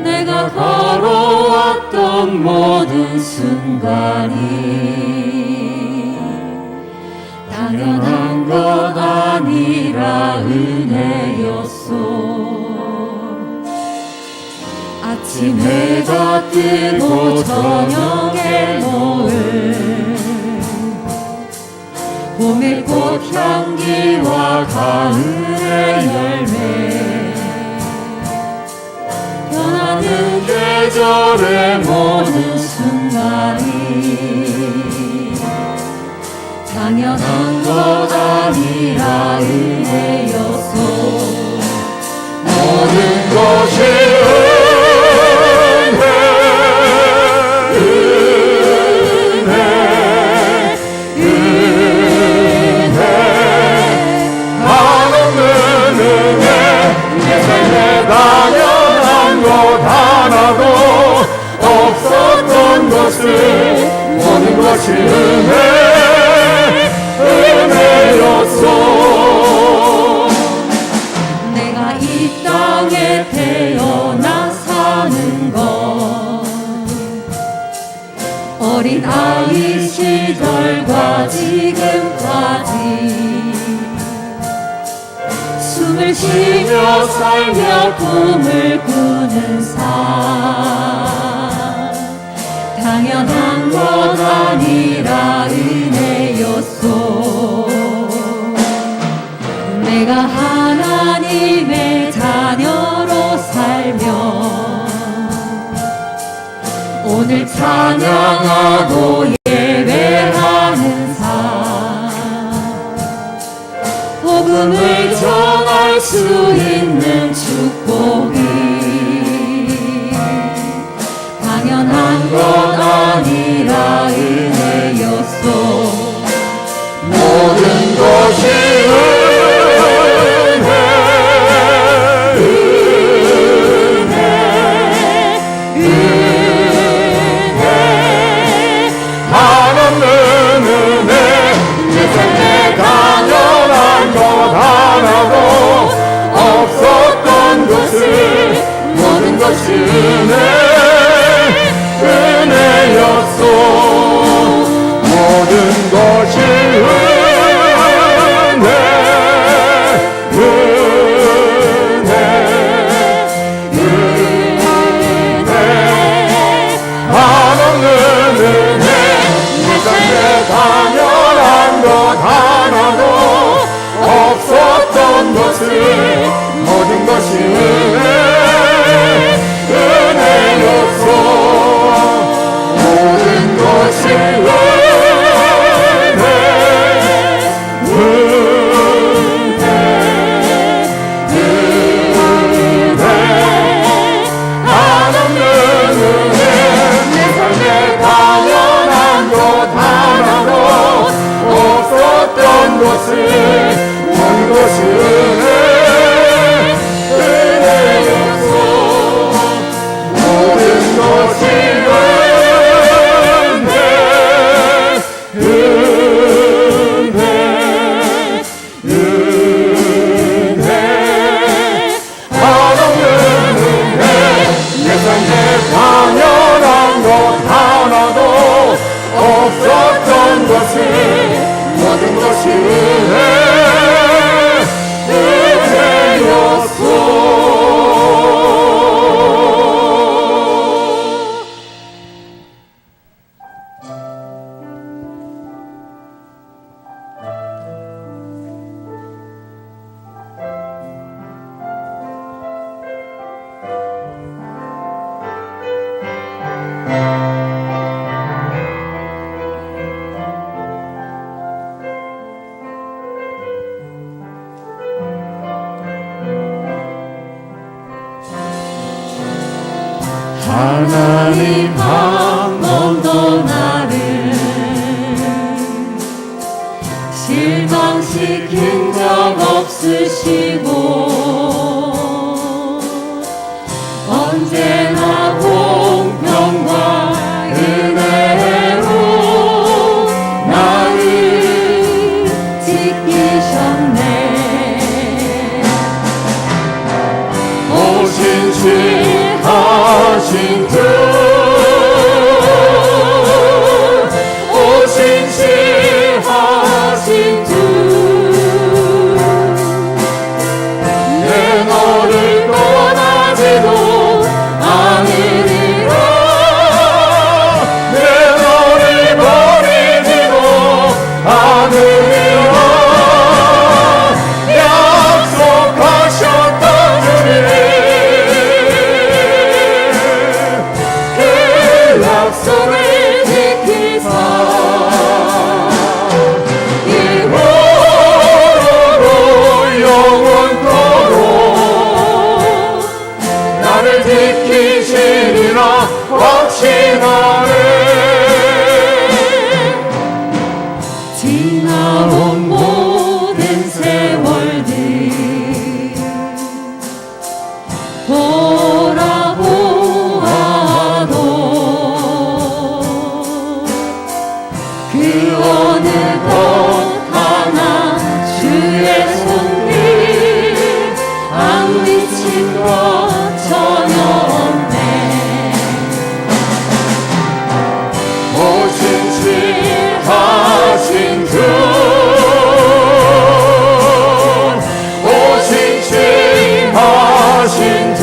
내가 걸어왔던 모든 순간이 당연한 것 아니라 은혜였소. 아침 해가 뜨고 저녁에 노을, 봄의 꽃향기와 가을의 열매, 변하는 계절의 모든 순간이 당연한 것 아니라 은혜였소. 모든 것이 모든 것이 은혜였소. 내가 이 땅에 태어나 사는 것, 어린 아이 시절과 지금까지 숨을 쉬며 살며 꿈을 꾸는 삶, 당연한 것 아니라 은혜였소. 내가 하나님의 자녀로 살며 오늘 찬양하고 예배하는 삶, 복음을 전할 수 있는 축복이 당연한 것 아니라 은혜였소. 모든 것이 은혜 한없는 은혜. 내 삶에 당연한 것 하나도 없었던 것을 모든 것이 은혜였소. 모든 것이 한없는 은혜. 내 삶에 당연한 것 하나도 없었던 것을 모든 것이 은혜였소. 모든 것이 한없는 은혜. 내 삶에 당연한 것 하나도 없었던 것을 모든 것이 은혜였소. 모든 것이 당연한 것 하나도 없었던 것을 모든 것이 은혜였소. 하나님 한 번도 나를 실망시킨 적 없으시고 언제나 공평과 은혜로 나를 지키셨네. 오신 주 신실하신 주 오 신실하신 주 내 너를 떠나지도 않으리라 내 너를 버리지도 않으리라 약속하셨던 주님 그 약속을 지키사 이후로도 영원토록 나를 지키시리라 확신하네 지나온 모든 세월들 돌아보아도 그 어느 것 하나 주의 손길 안 미친 것 전혀 없네 오 신실하신 주 오 신실하신 주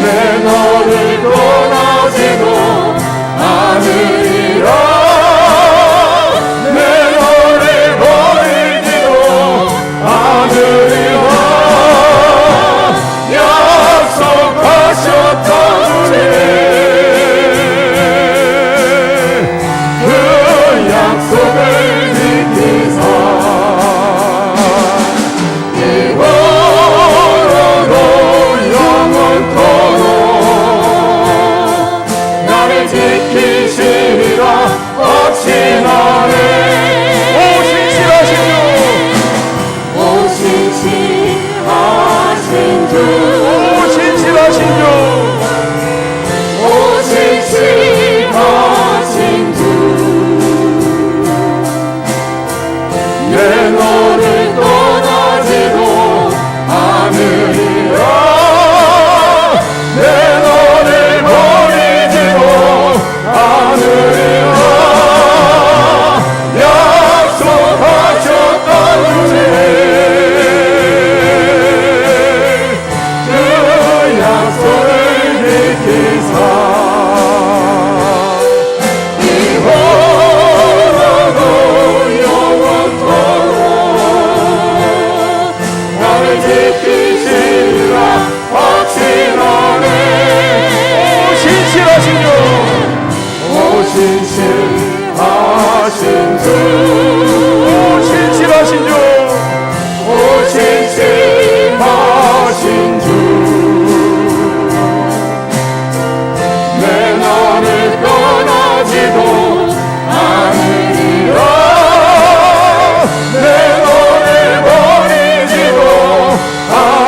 내 너를 떠나지도 않으리라 내 너를 버리지도 않으리라 약속하셨던 주님 그 약속을 지키사 이후로도 영원토록 나를 지키시리라 확신하네 오 신실하신 주 오 신실하신 주 오 신실하신 주 오 신실하신 주 내 너를 떠나지도 않으리라 내 너를 버리지도 않으리라 약속하셨던 주님 그 약속을 지키사 이후로도 영원토록 나를 지키시리라 확신하네 오 신실하신 주 오 신실하신 주 오 신실하신 주 오 신실하신 주 내 너를 떠나지도 않으리라 내 너를 버리지도 않으리라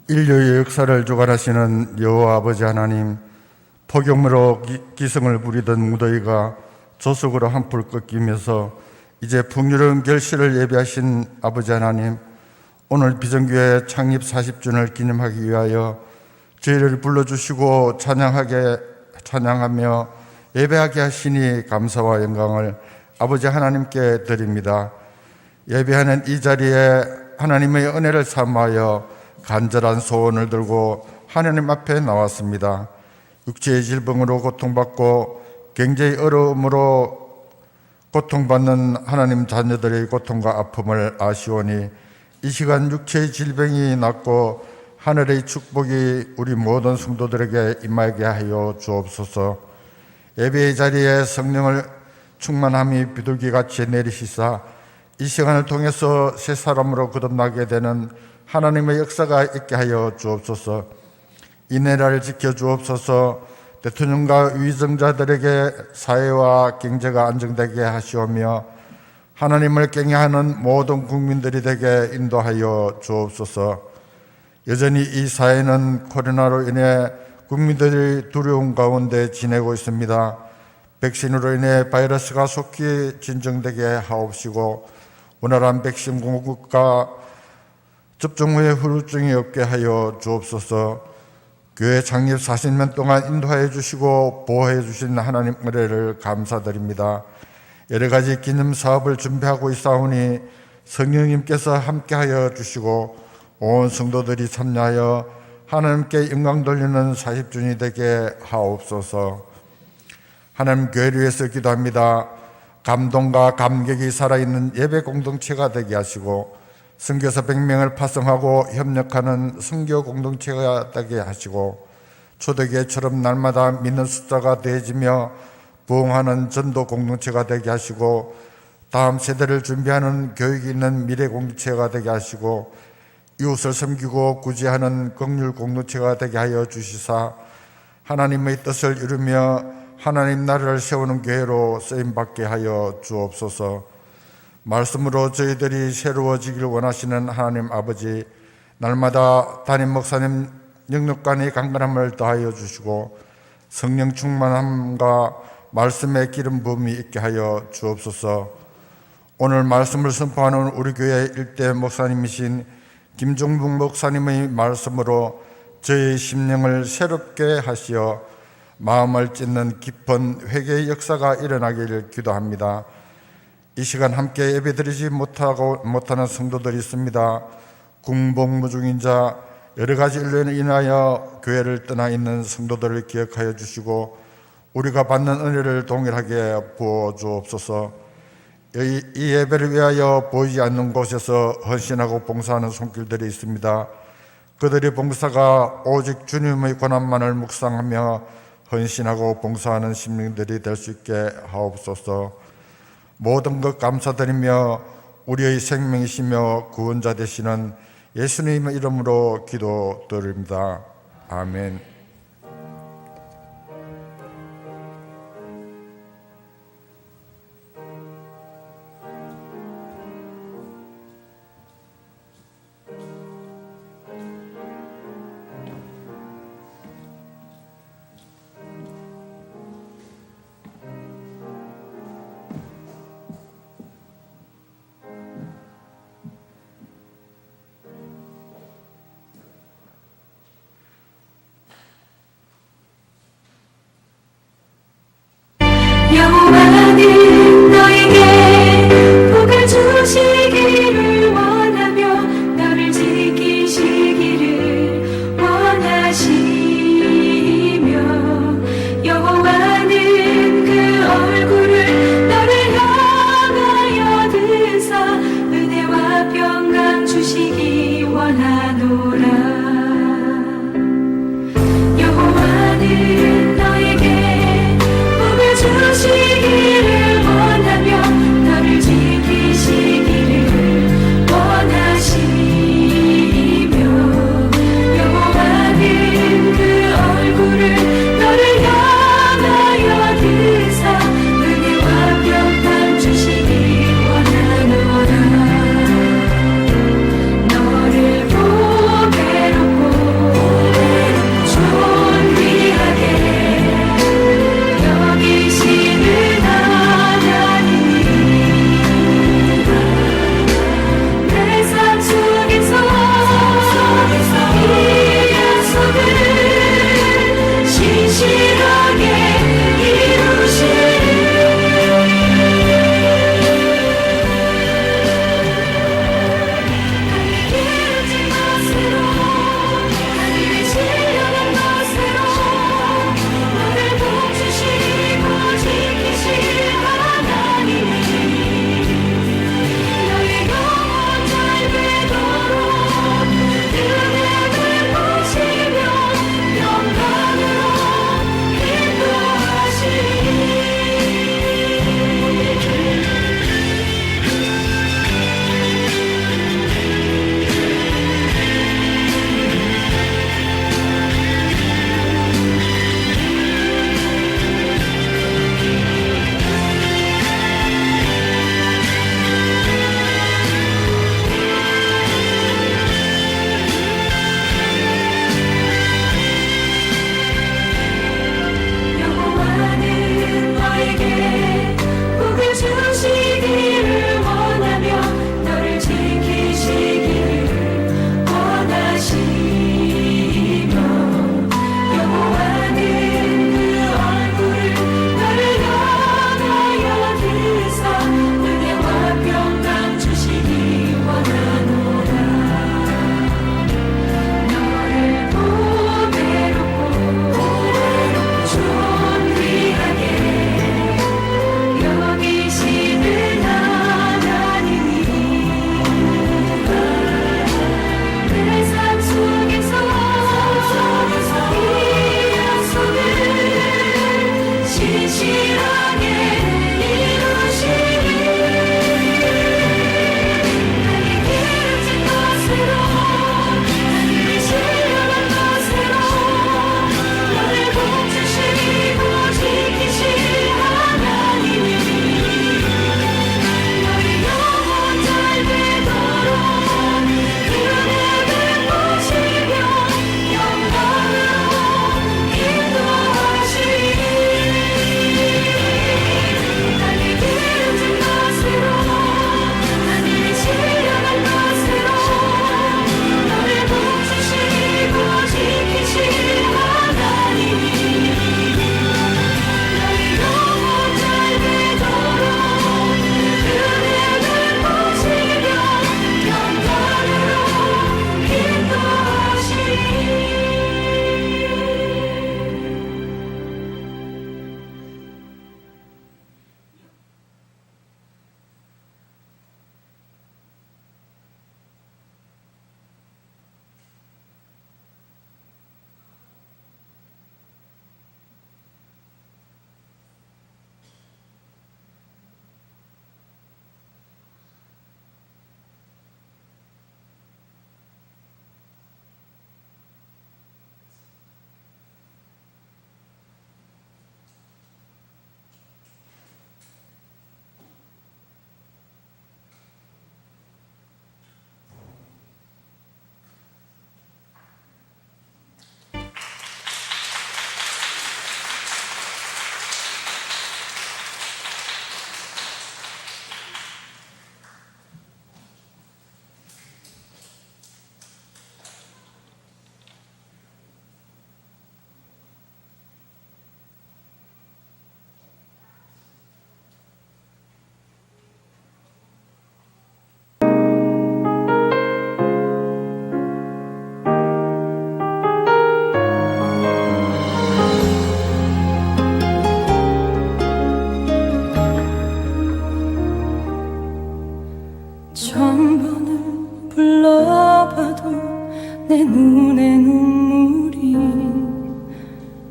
인류의 역사를 주관하시는 여호와 아버지 하나님, 폭염으로 기승을 부리던 무더위가 조속으로 한풀 꺾이면서 이제 풍요로운 결실을 예비하신 아버지 하나님, 오늘 비전교회 창립 40주년을 기념하기 위하여 저희를 불러주시고 찬양하며 예배하게 하시니 감사와 영광을 아버지 하나님께 드립니다. 예배하는 이 자리에 하나님의 은혜를 삼하여 간절한 소원을 들고 하나님 앞에 나왔습니다. 육체의 질병으로 고통받고 경제의 어려움으로 고통받는 하나님 자녀들의 고통과 아픔을 아시오니 이 시간 육체의 질병이 낫고 하늘의 축복이 우리 모든 성도들에게 임하게 하여 주옵소서. 예배의 자리에 성령을 충만함이 비둘기같이 내리시사 이 시간을 통해서 새 사람으로 거듭나게 되는 하나님의 역사가 있게 하여 주옵소서. 이 나라를 지켜주옵소서. 대통령과 위정자들에게 사회와 경제가 안정되게 하시오며 하나님을 경외하는 모든 국민들이 되게 인도하여 주옵소서. 여전히 이 사회는 코로나로 인해 국민들이 두려움 가운데 지내고 있습니다. 백신으로 인해 바이러스가 속히 진정되게 하옵시고 원활한 백신 공급과 접종 후에 후유증이 없게 하여 주옵소서. 교회 창립 40년 동안 인도하여 주시고 보호해 주신 하나님 은혜를 감사드립니다. 여러 가지 기념 사업을 준비하고 있사오니 성령님께서 함께하여 주시고 온 성도들이 참여하여 하나님께 영광 돌리는 40주년이 되게 하옵소서. 하나님 교회를 위해서 기도합니다. 감동과 감격이 살아있는 예배 공동체가 되게 하시고 선교사 100명을 파송하고 협력하는 선교 공동체가 되게 하시고 초대교회처럼 날마다 믿는 숫자가 더해지며 부흥하는 전도 공동체가 되게 하시고 다음 세대를 준비하는 교육이 있는 미래 공동체가 되게 하시고 이웃을 섬기고 구제하는 긍휼 공동체가 되게 하여 주시사 하나님의 뜻을 이루며 하나님 나라를 세우는 교회로 쓰임받게 하여 주옵소서. 말씀으로 저희들이 새로워지길 원하시는 하나님 아버지, 날마다 담임 목사님 영역간의 강건함을 더하여 주시고 성령 충만함과 말씀의 기름 부음이 있게 하여 주옵소서. 오늘 말씀을 선포하는 우리 교회 일대 목사님이신 김종북 목사님의 말씀으로 저희 심령을 새롭게 하시어 마음을 찢는 깊은 회개의 역사가 일어나기를 기도합니다. 이 시간 함께 예배드리지 못하는 성도들이 있습니다. 궁복무중인 자, 여러 가지 일로 인하여 교회를 떠나 있는 성도들을 기억하여 주시고 우리가 받는 은혜를 동일하게 부어 주옵소서. 이 예배를 위하여 보이지 않는 곳에서 헌신하고 봉사하는 손길들이 있습니다. 그들의 봉사가 오직 주님의 권한만을 묵상하며 헌신하고 봉사하는 심령들이 될 수 있게 하옵소서. 모든 것 감사드리며 우리의 생명이시며 구원자 되시는 예수님의 이름으로 기도드립니다. 아멘. 여호와는 너에게 복을 주시기를 원하며 너를 지키시기를 원하시며 여호와는 그 얼굴을 너를 향하여 드사 은혜와 평강 주시기 원하노라. 여호와는 너에게 주시기를 신실하게 이루시리. 하늘 기름진 것으로 하늘의 신령한 것으로 너를 붙주시고 지키신 하나님이 너희 영혼 잘 되도록 은혜를 보시며 영광으로 인도하시리. 하늘 기름진 것으로 하늘의 신령한 것으로 너를 붙주시고 지키신 하나님이 너희 영혼 잘 되도록 은혜를 보시며 영광으로 인도하시리. 천번을 불러봐도 내 눈에 눈물이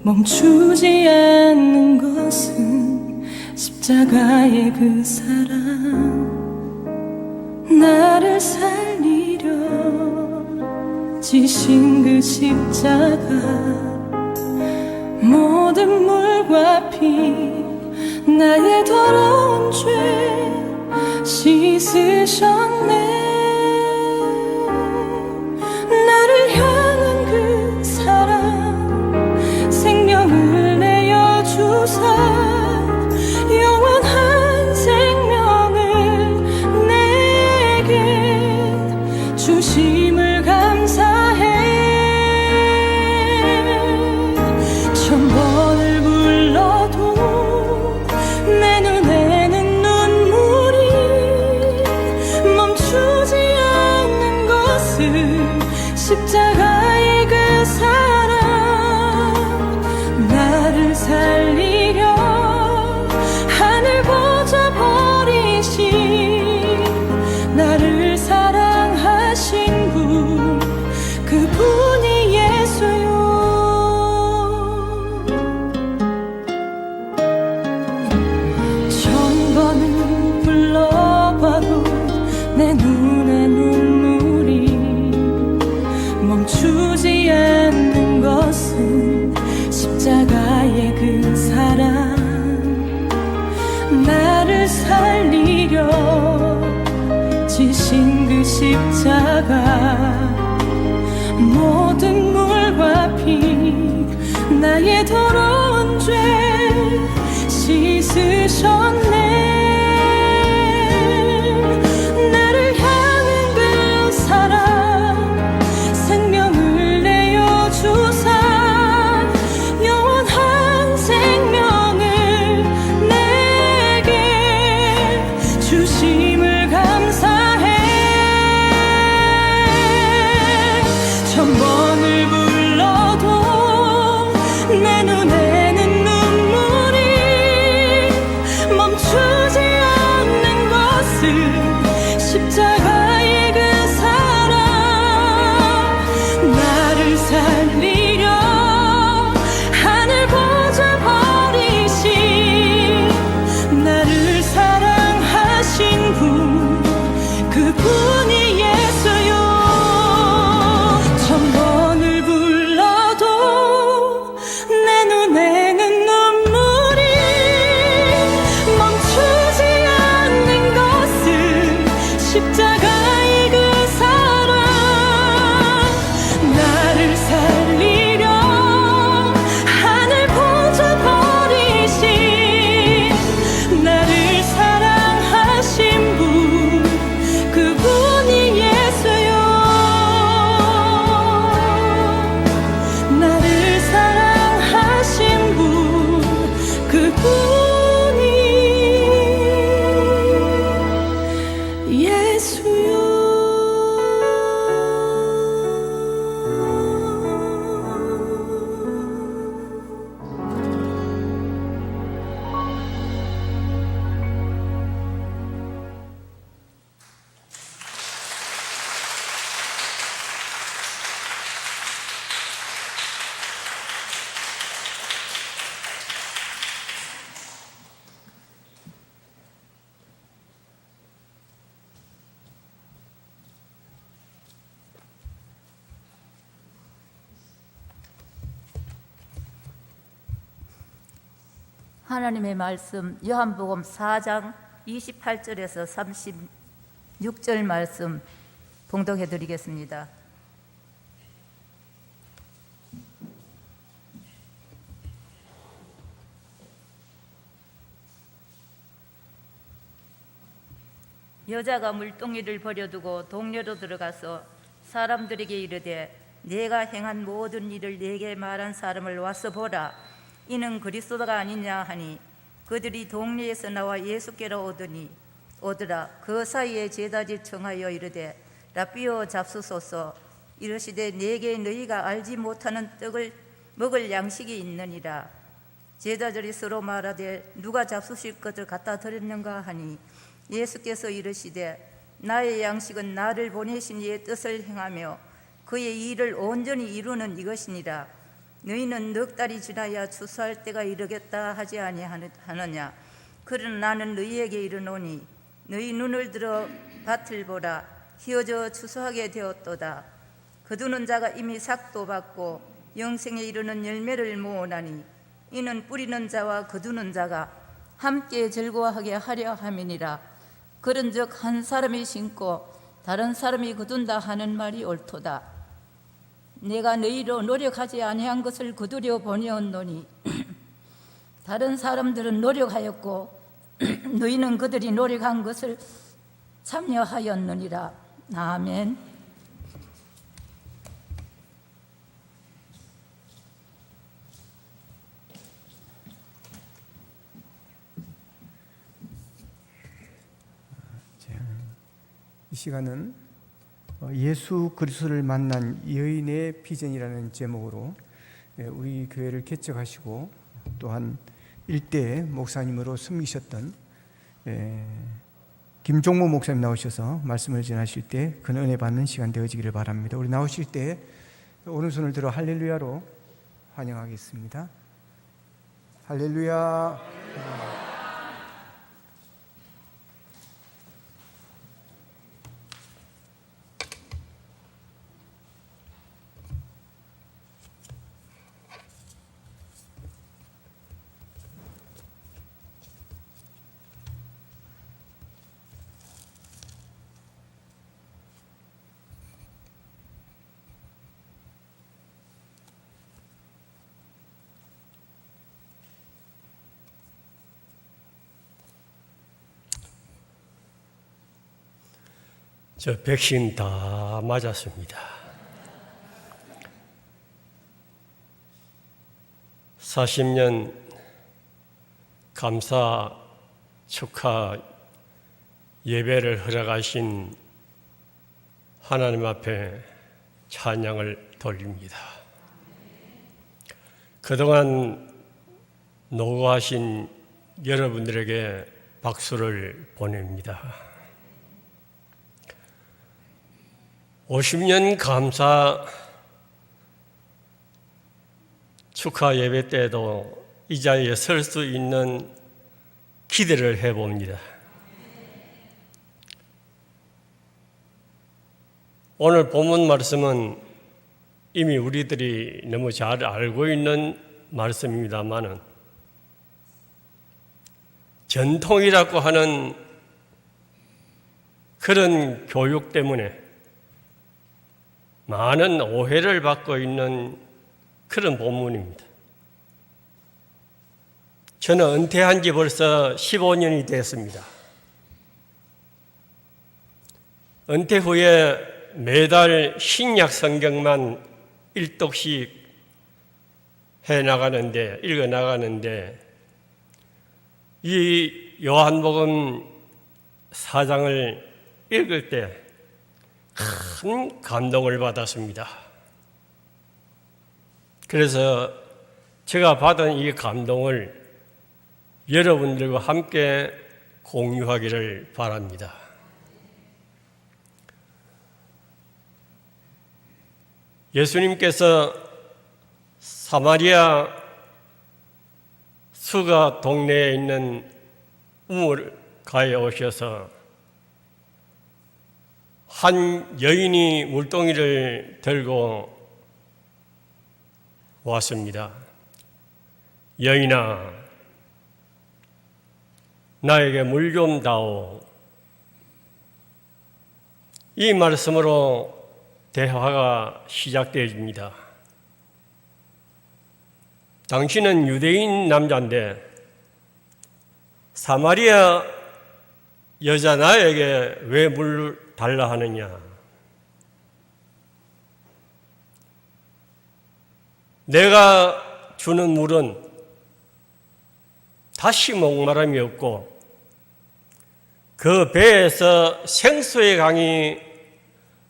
멈추지 않는 것은 십자가의 그 사랑. 나를 살리려 지신 그 십자가 모든 물과 피 나의 더러운 죄 씻으셨네. 나를 향한 그 사랑 생명을 내어주사 영원한 생명을 내게 주심을 감사해. 천번을 불러도 내 눈에는 눈물이 멈추지 않는 것은 십자가의 그 사랑. 나를 살리려 하늘 보좌 버리신 나를 사랑하신 분, 그분이 예수요. 천번을 불러봐도 내 눈에 눈물이 멈추지 않는 것은 십자가의 그 사랑. 나를 살리려 지신 그 십자가 모든 물과 피 나의 더러운 죄 씻으셨네. 나를 향한 그 사랑 생명을 내어주사 영원한 생명을 내게 주심을 감사해. 천번을 불러도 내 눈에는 눈물이 십자가의 그 사랑 나를 살리려 하늘 보좌 버리신 나를 사랑하신 분 그분이 예수요 나를 사랑하신 분 그분이 예수요. 하나님의 말씀 요한복음 4장 28절에서 36절 말씀 봉독해 드리겠습니다. 여자가 물동이를 버려두고 동료로 들어가서 사람들에게 이르되 내가 행한 모든 일을 내게 말한 사람을 와서 보라 이는 그리스도가 아니냐 하니 그들이 동네에서 나와 예수께로 오더라. 그 사이에 제자들이 청하여 이르되 라삐오 잡수소서 이르시되 내게 너희가 알지 못하는 떡을 먹을 양식이 있느니라. 제자들이 서로 말하되 누가 잡수실 것을 갖다 드렸는가 하니 예수께서 이르시되 나의 양식은 나를 보내신 이의 뜻을 행하며 그의 일을 온전히 이루는 이것이니라. 너희는 넉 달이 지나야 추수할 때가 이르겠다 하지 아니하느냐. 그러나 나는 너희에게 이르노니 너희 눈을 들어 밭을 보라. 휘어져 추수하게 되었도다. 거두는 자가 이미 삭도 받고 영생에 이르는 열매를 모으나니 이는 뿌리는 자와 거두는 자가 함께 즐거워하게 하려 함이니라. 그런즉 한 사람이 심고 다른 사람이 거둔다 하는 말이 옳도다. 내가 너희로 노력하지 아니한 것을 거두려 보내었노니 다른 사람들은 노력하였고 너희는 그들이 노력한 것을 참여하였느니라. 아멘. 이 시간은 예수 그리스도를 만난 여인의 비전이라는 제목으로 우리 교회를 개척하시고 또한 일대 목사님으로 섬기셨던 김종모 목사님 나오셔서 말씀을 전하실 때 그 은혜 받는 시간 되어지기를 바랍니다. 우리 나오실 때 오른손을 들어 할렐루야로 환영하겠습니다. 할렐루야. 저 백신 다 맞았습니다. 40년 감사 축하 예배를 허락하신 하나님 앞에 찬양을 돌립니다. 그동안 노고하신 여러분들에게 박수를 보냅니다. 50년 감사 축하 예배 때도 이 자리에 설 수 있는 기대를 해봅니다. 오늘 본문 말씀은 이미 우리들이 너무 잘 알고 있는 말씀입니다만은 전통이라고 하는 그런 교육 때문에 많은 오해를 받고 있는 그런 본문입니다. 저는 은퇴한 지 벌써 15년이 됐습니다. 은퇴 후에 매달 신약 성경만 1독씩 읽어 나가는데 이 요한복음 4장을 읽을 때 큰 감동을 받았습니다. 그래서 제가 받은 이 감동을 여러분들과 함께 공유하기를 바랍니다. 예수님께서 사마리아 수가 동네에 있는 우물가에 오셔서 한 여인이 물동이를 들고 왔습니다. 여인아, 나에게 물 좀 다오. 이 말씀으로 대화가 시작되어집니다. 당신은 유대인 남자인데 사마리아 여자 나에게 왜 물 달라 하느냐? 내가 주는 물은 다시 목마름이 없고 그 배에서 생수의 강이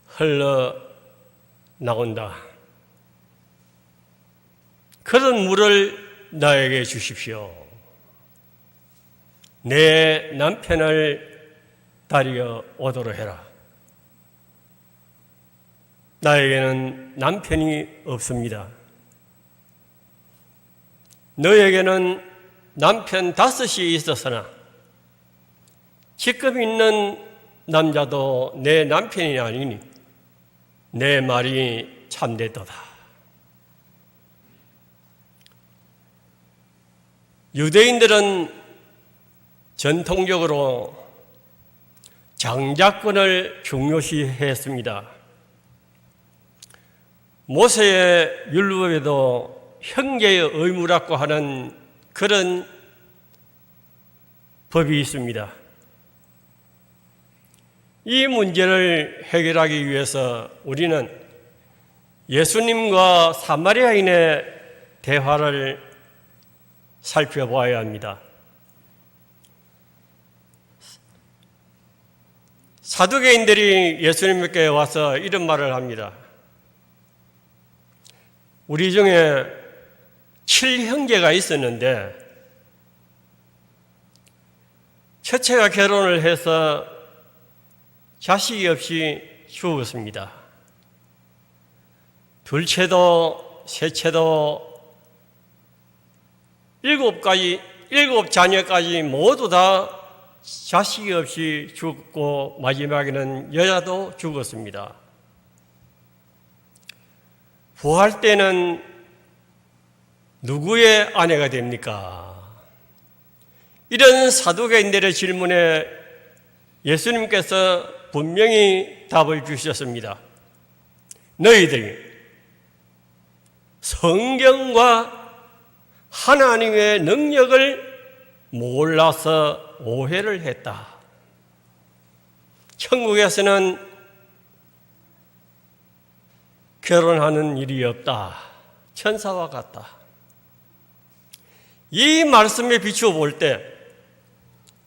흘러 나온다. 그런 물을 나에게 주십시오. 내 남편을 데리어 오도록 해라. 나에게는 남편이 없습니다. 너에게는 남편 5이 있었으나 지금 있는 남자도 내 남편이 아니니 내 말이 참되도다. 유대인들은 전통적으로 장자권을 중요시했습니다. 모세의 율법에도 형제의 의무라고 하는 그런 법이 있습니다. 이 문제를 해결하기 위해서 우리는 예수님과 사마리아인의 대화를 살펴보아야 합니다. 사두개인들이 예수님께 와서 이런 말을 합니다. 우리 중에 7형제가 있었는데 첫째가 결혼을 해서 자식이 없이 죽었습니다. 둘째도 셋째도 7 자녀까지 모두 다 자식이 없이 죽고 마지막에는 여자도 죽었습니다. 부활 때는 누구의 아내가 됩니까? 이런 사두개인들의 질문에 예수님께서 분명히 답을 주셨습니다. 너희들이 성경과 하나님의 능력을 몰라서 오해를 했다. 천국에서는 결혼하는 일이 없다. 천사와 같다. 이 말씀에 비추어 볼 때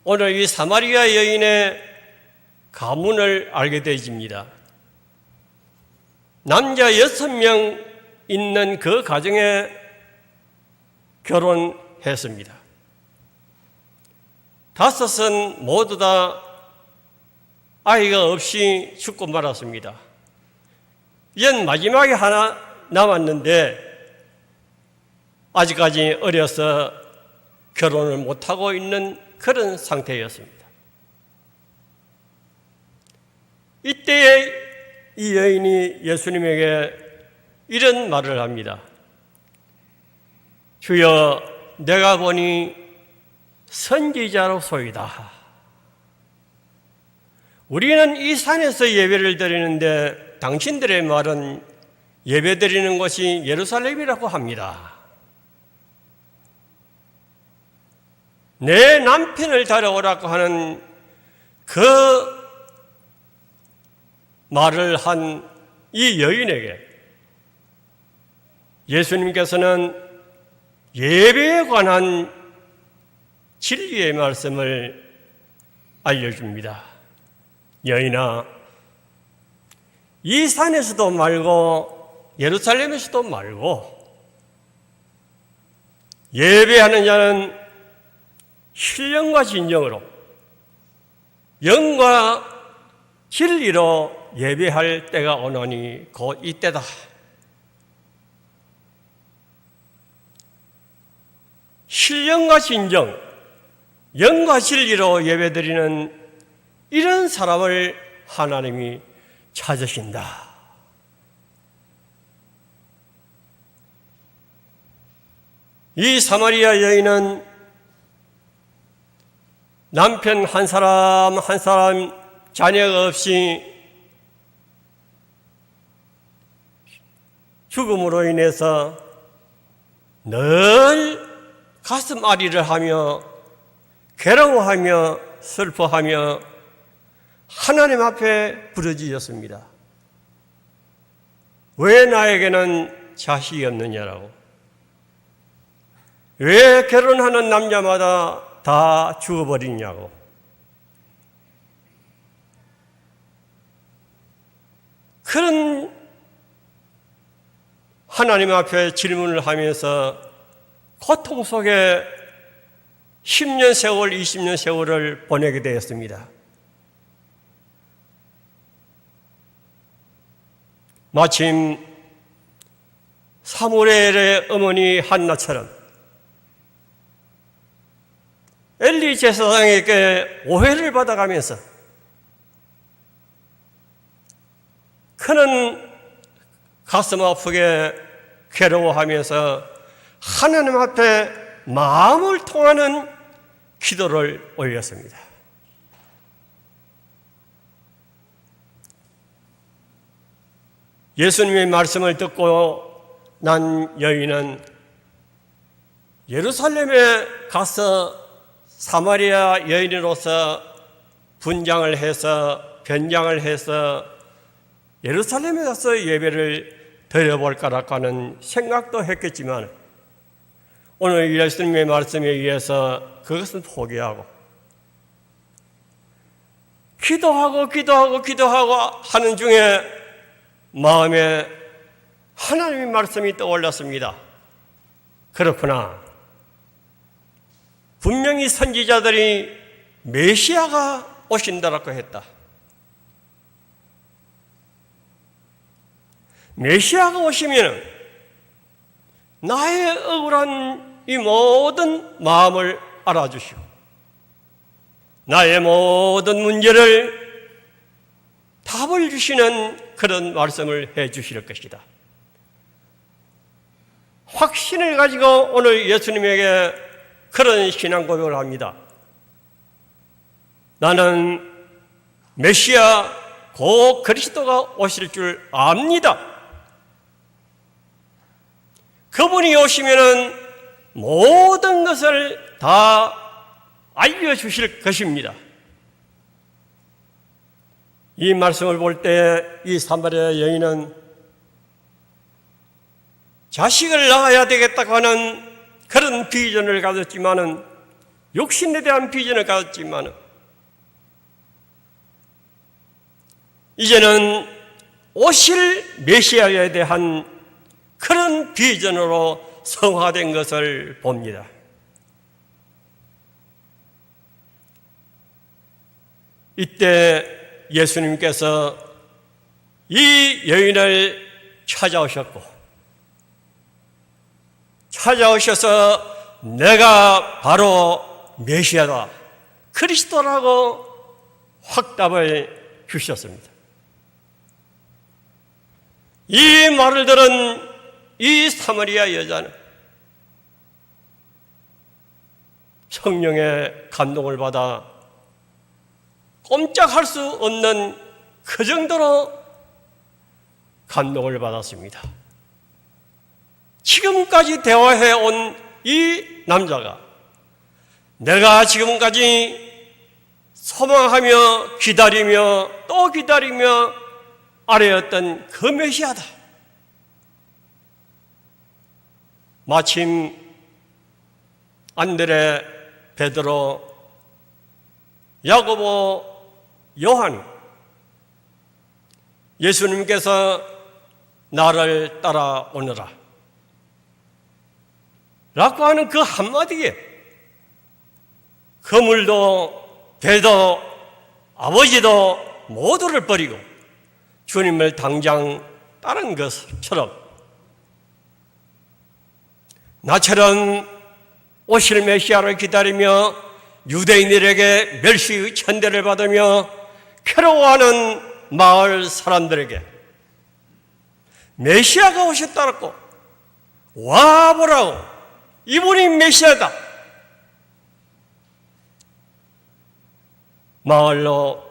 오늘 이 사마리아 여인의 가문을 알게 되집니다. 남자 6명 있는 그 가정에 결혼했습니다. 5은 모두 다 아이가 없이 죽고 말았습니다. 이젠 마지막에 하나 남았는데 아직까지 어려서 결혼을 못하고 있는 그런 상태였습니다. 이때에 이 여인이 예수님에게 이런 말을 합니다. 주여, 내가 보니 선지자로소이다. 우리는 이 산에서 예배를 드리는데 당신들의 말은 예배 드리는 곳이 예루살렘이라고 합니다. 내 남편을 데려오라고 하는 그 말을 한 이 여인에게 예수님께서는 예배에 관한 진리의 말씀을 알려줍니다. 여인아, 이 산에서도 말고 예루살렘에서도 말고 예배하는 자는 신령과 진정으로 영과 진리로 예배할 때가 오노니 곧 이때다. 신령과 진정, 영과 진리로 예배드리는 이런 사람을 하나님이 찾으신다. 이 사마리아 여인은 남편 한 사람 한 사람 자녀가 없이 죽음으로 인해서 늘 가슴 아리를 하며 괴로워하며 슬퍼하며 하나님 앞에 부르짖었습니다. 왜 나에게는 자식이 없느냐라고. 왜 결혼하는 남자마다 다 죽어버리냐고. 그런 하나님 앞에 질문을 하면서 고통 속에 10년 세월, 20년 세월을 보내게 되었습니다. 마침 사무엘의 어머니 한나처럼 엘리 제사장에게 오해를 받아가면서 그는 가슴 아프게 괴로워하면서 하나님 앞에 마음을 통하는 기도를 올렸습니다. 예수님의 말씀을 듣고 난 여인은 예루살렘에 가서 사마리아 여인으로서 분장을 해서 변장을 해서 예루살렘에 가서 예배를 드려볼까라고 하는 생각도 했겠지만 오늘 예수님의 말씀에 의해서 그것은 포기하고 기도하고 하는 중에 마음에 하나님의 말씀이 떠올랐습니다. 그렇구나. 분명히 선지자들이 메시아가 오신다라고 했다. 메시아가 오시면 나의 억울한 이 모든 마음을 알아주시고 나의 모든 문제를 답을 주시는 그런 말씀을 해 주실 것이다. 확신을 가지고 오늘 예수님에게 그런 신앙 고백을 합니다. 나는 메시아 곧 그리스도가 오실 줄 압니다. 그분이 오시면은 모든 것을 다 알려주실 것입니다. 이 말씀을 볼 때 이 사마리아 여인은 자식을 낳아야 되겠다고 하는 그런 비전을 가졌지만은 육신에 대한 비전을 가졌지만은 이제는 오실 메시아에 대한 그런 비전으로 성화된 것을 봅니다. 이때 예수님께서 이 여인을 찾아오셔서 내가 바로 메시아다, 그리스도라고 확답을 주셨습니다. 이 말을 들은 이 사마리아 여자는 성령의 감동을 받아 꼼짝할 수 없는 그 정도로 감동을 받았습니다. 지금까지 대화해 온 이 남자가 내가 지금까지 소망하며 기다리며 또 기다리며 아뢰었던 그 메시아다. 마침 안드레, 베드로, 야고보, 요한이 예수님께서 나를 따라오너라 라고 하는 그 한마디에 그물도 배도 아버지도 모두를 버리고 주님을 당장 따른 것처럼 나처럼 오실 메시아를 기다리며 유대인들에게 멸시의 천대를 받으며 괴로워하는 마을 사람들에게 메시아가 오셨다고 와보라고, 이분이 메시아다, 마을로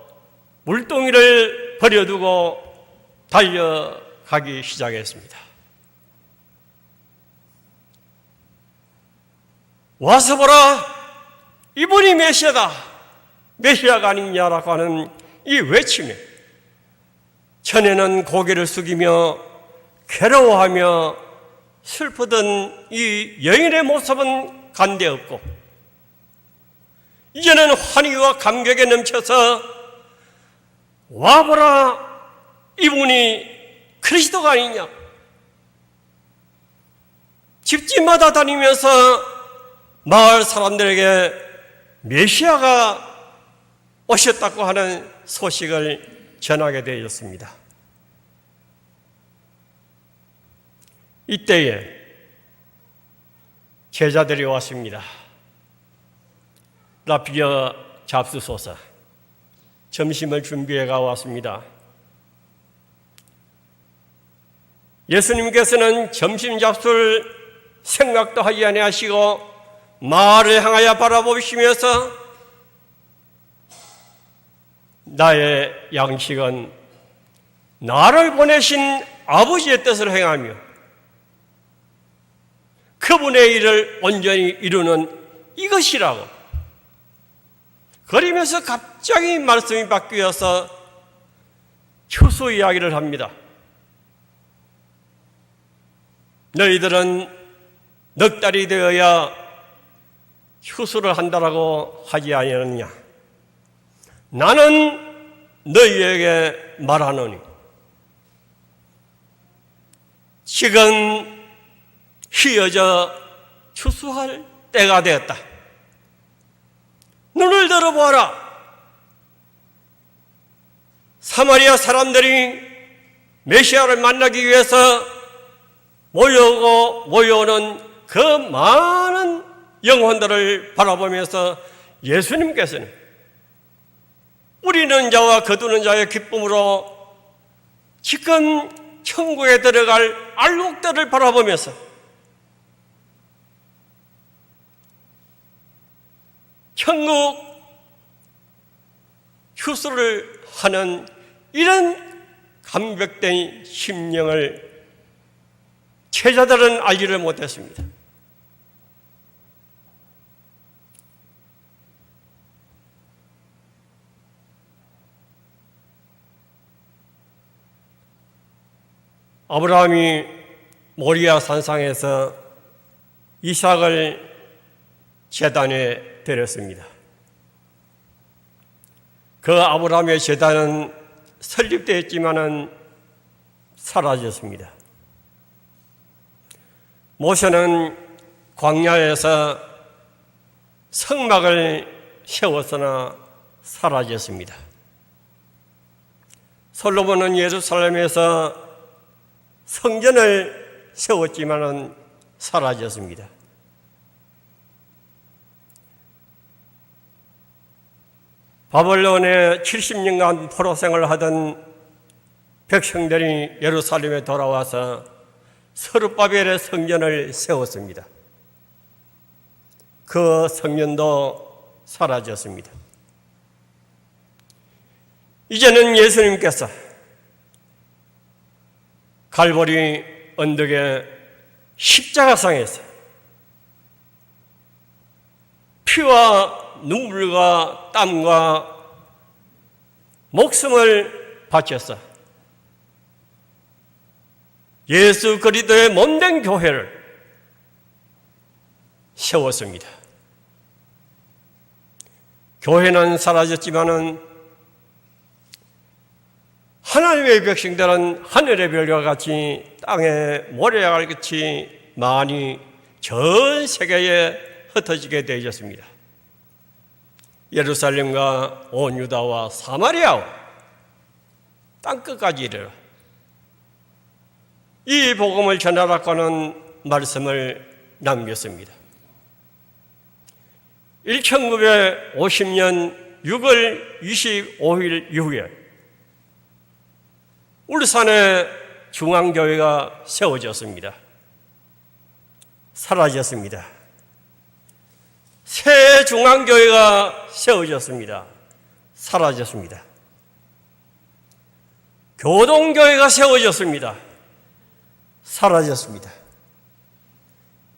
물동이를 버려두고 달려가기 시작했습니다. 와서 보라, 이분이 메시아다, 메시아가 아니냐라고 하는 이 외침에 전에는 고개를 숙이며 괴로워하며 슬프던 이 여인의 모습은 간데없고 이제는 환희와 감격에 넘쳐서 와보라, 이분이 그리스도가 아니냐, 집집마다 다니면서 마을 사람들에게 메시아가 오셨다고 하는 소식을 전하게 되었습니다. 이때에 제자들이 왔습니다. 라피어 잡수소서, 점심을 준비해 가왔습니다. 예수님께서는 점심 잡술 생각도 하지 아니하시고 마을을 향하여 바라보시면서 나의 양식은 나를 보내신 아버지의 뜻을 행하며 그분의 일을 온전히 이루는 이것이라고 그러면서 갑자기 말씀이 바뀌어서 효수 이야기를 합니다. 너희들은 넉 달이 되어야 효수를 한다라고 하지 아니하느냐. 나는 너희에게 말하노니 지금 휘어져 추수할 때가 되었다. 눈을 들어보아라. 사마리아 사람들이 메시아를 만나기 위해서 몰려오는 그 많은 영혼들을 바라보면서 예수님께서는 우리는 자와 거두는 자의 기쁨으로 지금 천국에 들어갈 알록들을 바라보면서 천국 휴수를 하는 이런 감격된 심령을 제자들은 알지를 못했습니다. 아브라함이 모리아 산상에서 이삭을 제단에 드렸습니다. 그 아브라함의 제단은 설립되었지만은 사라졌습니다. 모세는 광야에서 성막을 세웠으나 사라졌습니다. 솔로몬은 예루살렘에서 성전을 세웠지만은 사라졌습니다. 바벨론에 70년간 포로생활을 하던 백성들이 예루살렘에 돌아와서 스룹바벨의 성전을 세웠습니다. 그 성전도 사라졌습니다. 이제는 예수님께서 갈보리 언덕의 십자가상에서 피와 눈물과 땀과 목숨을 바쳐서 예수 그리스도의 몸된 교회를 세웠습니다. 교회는 사라졌지만은 하나님의 백성들은 하늘의 별과 같이 땅의 모래알 같이 많이 전 세계에 흩어지게 되어졌습니다. 예루살렘과 온 유다와 사마리아와 땅끝까지 이르러 이 복음을 전하라고는 말씀을 남겼습니다. 1950년 6월 25일 이후에 울산에 중앙교회가 세워졌습니다. 사라졌습니다. 새 중앙교회가 세워졌습니다. 사라졌습니다. 교동교회가 세워졌습니다. 사라졌습니다.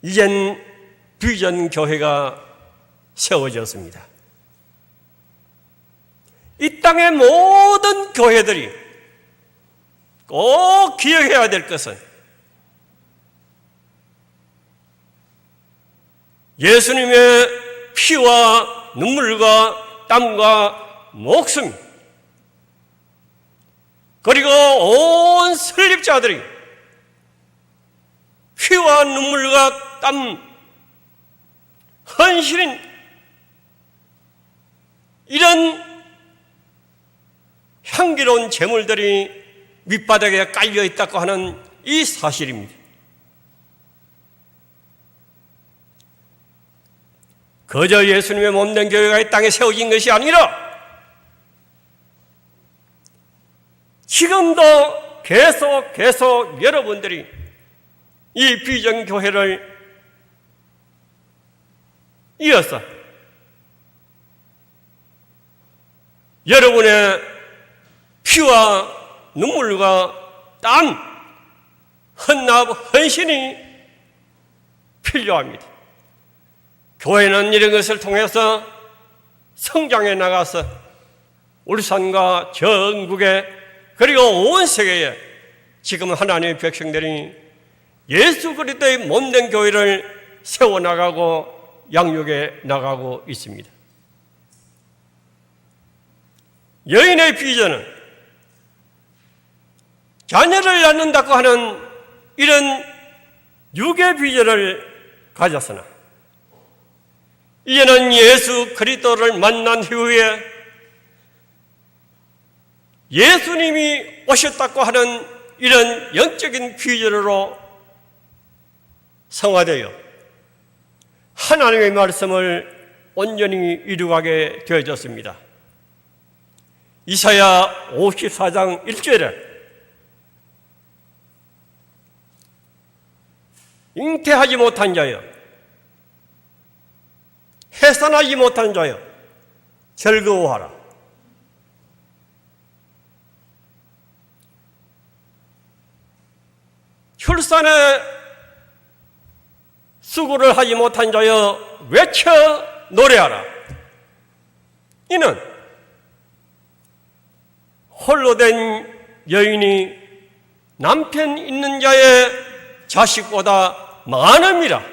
이젠 비전교회가 세워졌습니다. 이 땅의 모든 교회들이 꼭 기억해야 될 것은 예수님의 피와 눈물과 땀과 목숨, 그리고 온 설립자들이 피와 눈물과 땀, 헌신인 이런 향기로운 제물들이 밑바닥에 깔려 있다고 하는 이 사실입니다. 그저 예수님의 몸된 교회가 이 땅에 세워진 것이 아니라 지금도 계속 여러분들이 이 비전교회를 이어서 여러분의 피와 눈물과 땀, 헌납, 헌신이 필요합니다. 교회는 이런 것을 통해서 성장해 나가서 울산과 전국에 그리고 온 세계에 지금 하나님의 백성들이 예수 그리스도의 몸된 교회를 세워나가고 양육해 나가고 있습니다. 여인의 비전은 자녀를 낳는다고 하는 이런 육의 비전을 가졌으나 이제는 예수 그리스도를 만난 후에 예수님이 오셨다고 하는 이런 영적인 비전으로 성화되어 하나님의 말씀을 온전히 이루어가게 되어졌습니다. 이사야 54장 1절에 잉태하지 못한 자여, 해산하지 못한 자여, 즐거워하라. 출산에 수고를 하지 못한 자여 외쳐 노래하라. 이는 홀로 된 여인이 남편 있는 자의 자식보다 많음이라.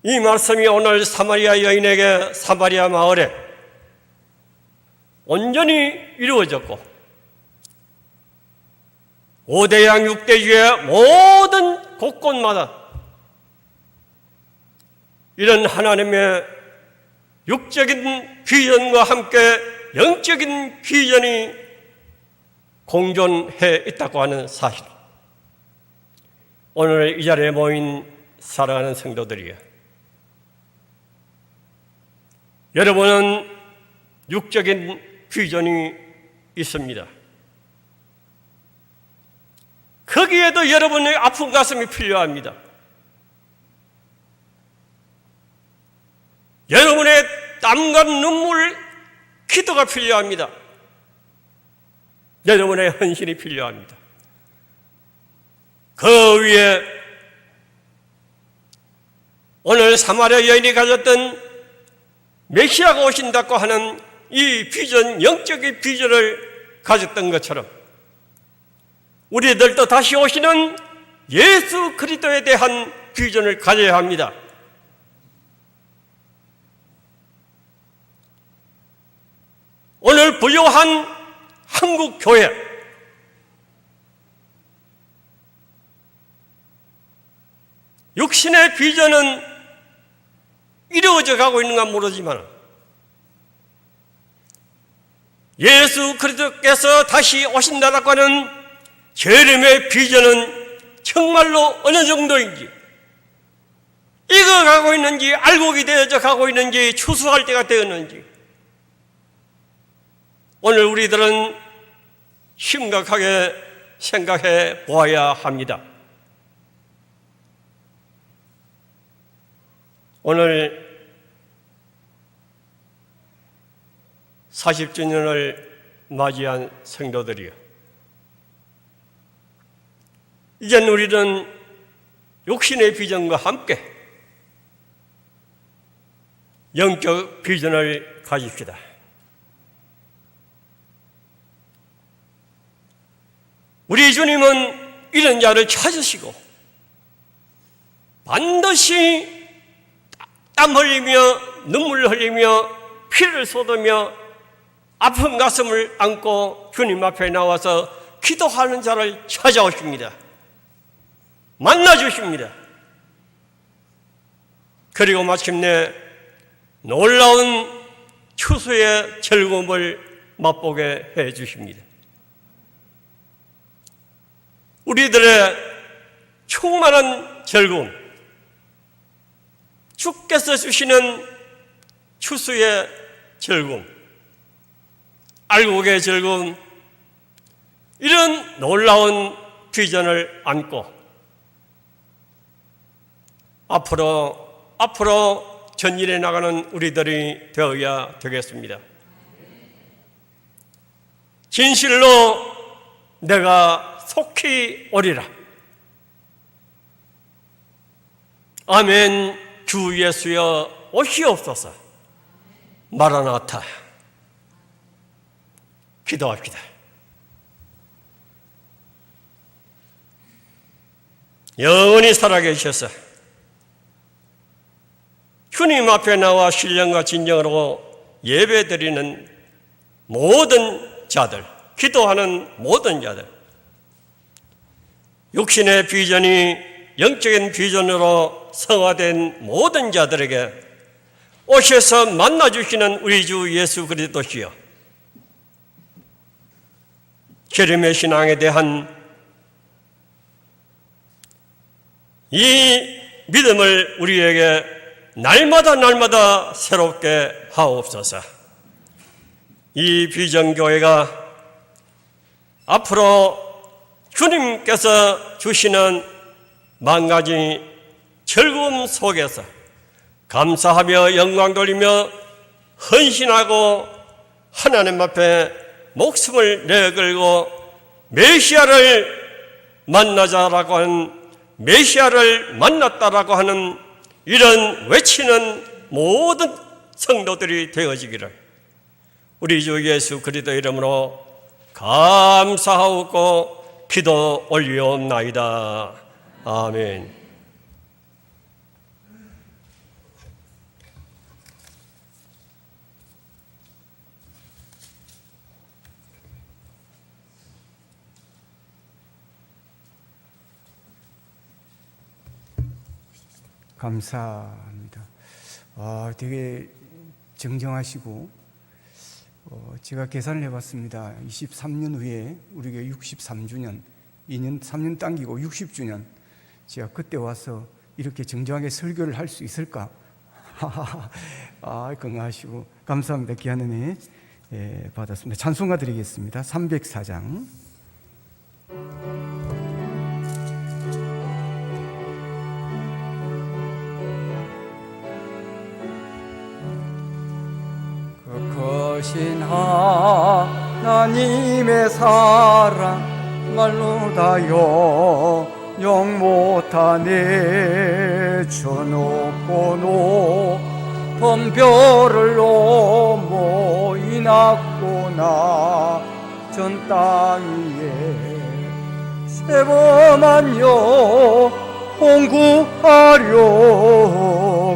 이 말씀이 오늘 사마리아 여인에게 사마리아 마을에 온전히 이루어졌고 5대양 6대주의 모든 곳곳마다 이런 하나님의 육적인 비전과 함께 영적인 비전이 공존해 있다고 하는 사실. 오늘 이 자리에 모인 사랑하는 성도들이여, 여러분은 육적인 비전이 있습니다. 거기에도 여러분의 아픈 가슴이 필요합니다. 여러분의 땀 땀과 눈물, 기도가 필요합니다. 여러분의 헌신이 필요합니다. 그 위에 오늘 사마리아 여인이 가졌던 메시아가 오신다고 하는 이 비전, 영적인 비전을 가졌던 것처럼 우리들도 다시 오시는 예수 그리스도에 대한 비전을 가져야 합니다. 오늘 부요한 한국 교회, 육신의 비전은 이루어져 가고 있는가 모르지만 예수 그리스도께서 다시 오신다라고 하는 재림의 비전은 정말로 어느 정도인지, 익어가고 있는지, 알곡이 되어져 가고 있는지, 추수할 때가 되었는지 오늘 우리들은 심각하게 생각해 보아야 합니다. 오늘 40주년을 맞이한 성도들이요, 이젠 우리는 육신의 비전과 함께 영적 비전을 가집시다. 우리 주님은 이런 자를 찾으시고 반드시 땀 흘리며 눈물 흘리며 피를 쏟으며 아픈 가슴을 안고 주님 앞에 나와서 기도하는 자를 찾아오십니다. 만나주십니다. 그리고 마침내 놀라운 추수의 즐거움을 맛보게 해 주십니다. 우리들의 충만한 즐거움, 주께서 주시는 추수의 즐거움, 알곡의 즐거움, 이런 놀라운 비전을 안고 앞으로 전일에 나가는 우리들이 되어야 되겠습니다. 진실로 내가 속히 오리라. 아멘. 주 예수여 오시옵소서. 마라나타. 기도합시다. 영원히 살아계셔서 주님 앞에 나와 신령과 진정으로 예배드리는 모든 자들, 기도하는 모든 자들, 육신의 비전이 영적인 비전으로 성화된 모든 자들에게 오셔서 만나주시는 우리 주 예수 그리스도시여, 재림의 신앙에 대한 이 믿음을 우리에게 날마다 새롭게 하옵소서. 이 비전교회가 앞으로 주님께서 주시는 만 가지 즐거움 속에서 감사하며 영광 돌리며 헌신하고 하나님 앞에 목숨을 내걸고 메시아를 만나자라고 하는, 메시아를 만났다라고 하는 이런 외치는 모든 성도들이 되어지기를 우리 주 예수 그리스도 이름으로 감사하고 기도 올리옵나이다. 아멘. 감사합니다. 되게 정정하시고, 제가 계산을 해봤습니다. 23년 후에 우리가 63주년, 3년 당기고 60주년, 제가 그때 와서 이렇게 정정하게 설교를 할 수 있을까? 건강하시고 감사합니다. 귀한 은혜 받았습니다. 찬송가 드리겠습니다. 304장. 크신 하나님의 사랑 말로 다여 영 못하네. 저 높고 높은 별을 넘어 이 낮고 낮은 땅 위에 세범한 홍구하려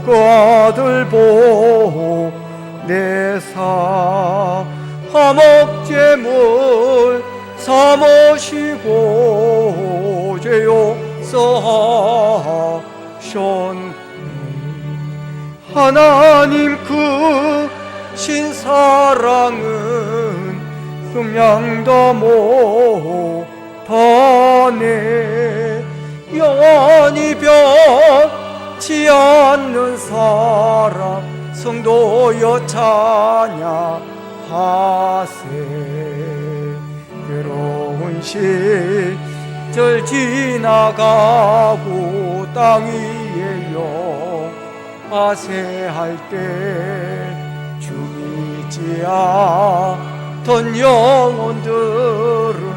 그 아들 보내사 화목제물 삼으시고 죄용서하셨네. 하나님 그 신사랑은 금양도 못하네. 영원히 변치 않는 사랑 성도여 찬양하세. 괴로운 시절 지나가고 땅 위에 영화세할 때 죽이지 않던 영혼들은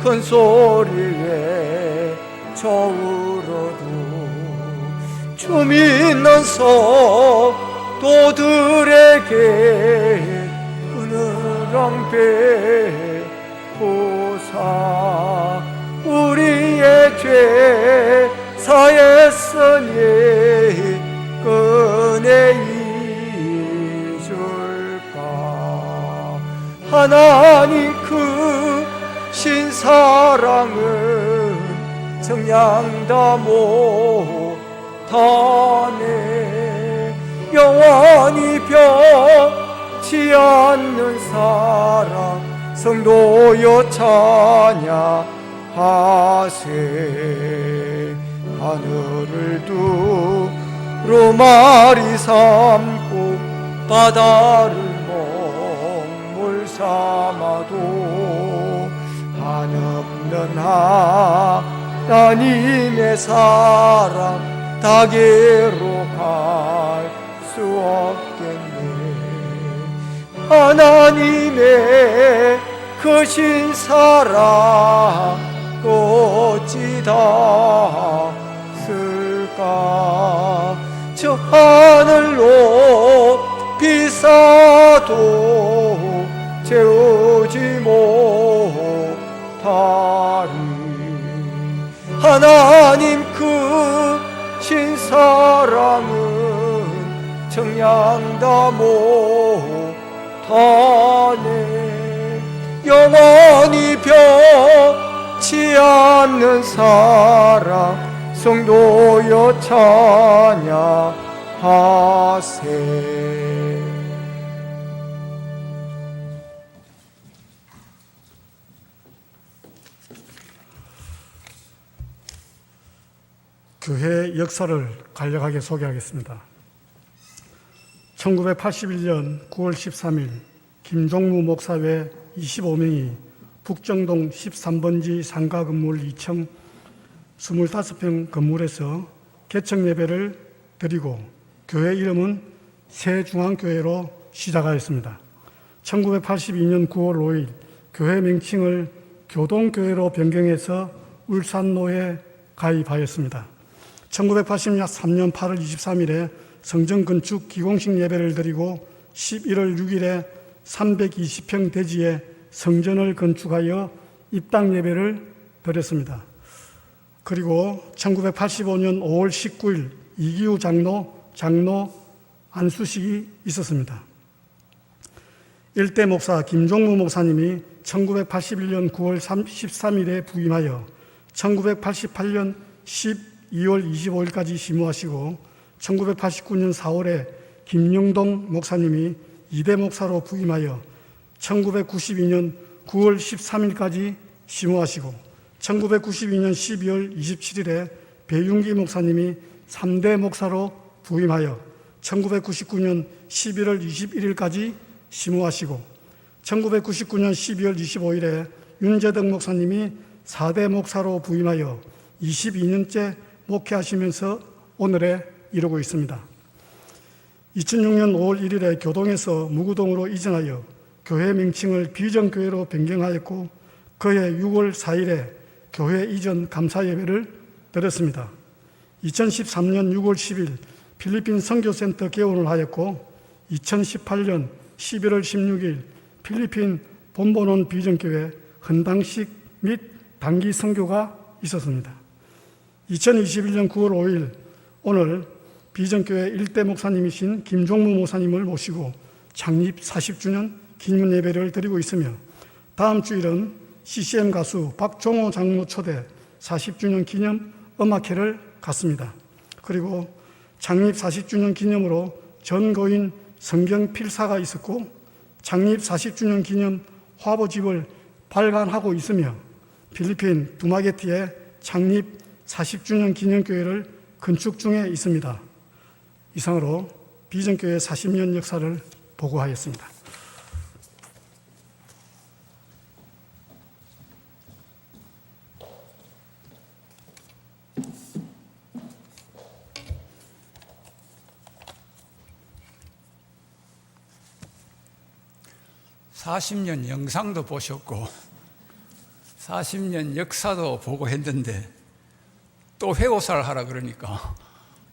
큰 소리에 저울어도 주 믿는 성도들에게 은혜랑 베푸사. 우리의 죄 사했으니 은혜 잊을까. 하나님 그 신사랑은 정량다 못하네. 영원히 변치 않는 사랑 성도여 찬양하세. 하늘을 두루 말이 삼고 바다를 먹물 삼아도 한없는 하나님의 사랑 다게로 갈 수 없겠네. 하나님의 크신 사랑 어찌 닿을까. 저 하늘 높이 쌓아도 채우지 못하리. 하나님 그 신사랑은 정량다 못하네. 영원히 변치 않는 사랑 성도여 찬양하세. 교회 역사를 간략하게 소개하겠습니다. 1981년 9월 13일 김종무 목사 외 25명이 북정동 13번지 상가 건물 2층 25평 건물에서 개척 예배를 드리고 교회 이름은 새중앙교회로 시작하였습니다. 1982년 9월 5일 교회 명칭을 교동교회로 변경해서 울산로에 가입하였습니다. 1983년 8월 23일에 성전 건축 기공식 예배를 드리고 11월 6일에 320평 대지에 성전을 건축하여 입당 예배를 드렸습니다. 그리고 1985년 5월 19일 이기우 장로 안수식이 있었습니다. 일대 목사 김종무 목사님이 1981년 9월 13일에 부임하여 1988년 12월 25일까지 심우하시고 1989년 4월에 김영동 목사님이 이대 목사로 부임하여 1992년 9월 13일까지 심우하시고 1992년 12월 27일에 배윤기 목사님이 3대 목사로 부임하여 1999년 11월 21일까지 심우하시고 1999년 12월 25일에 윤재덕 목사님이 4대 목사로 부임하여 22년째 목회하시면서 오늘에 이르고 있습니다. 2006년 5월 1일에 교동에서 무구동으로 이전하여 교회 명칭을 비전교회로 변경하였고 그해 6월 4일에 교회 이전 감사예배를 드렸습니다. 2013년 6월 10일 필리핀 선교센터 개원을 하였고 2018년 11월 16일 필리핀 본본원 비전교회 헌당식 및 단기 선교가 있었습니다. 2021년 9월 5일 오늘 비전교회 일대 목사님이신 김종무 목사님을 모시고 창립 40주년 기념 예배를 드리고 있으며 다음 주일은 CCM 가수 박종호 장로 초대 40주년 기념 음악회를 갖습니다. 그리고 창립 40주년 기념으로 전거인 성경 필사가 있었고 창립 40주년 기념 화보집을 발간하고 있으며 필리핀 두마게티에 창립 40주년 기념교회를 건축 중에 있습니다. 이상으로 비전교회 40년 역사를 보고하였습니다. (40년) 영상도 보셨고 40년 역사도 보고 했는데 또 회고사를 하라 그러니까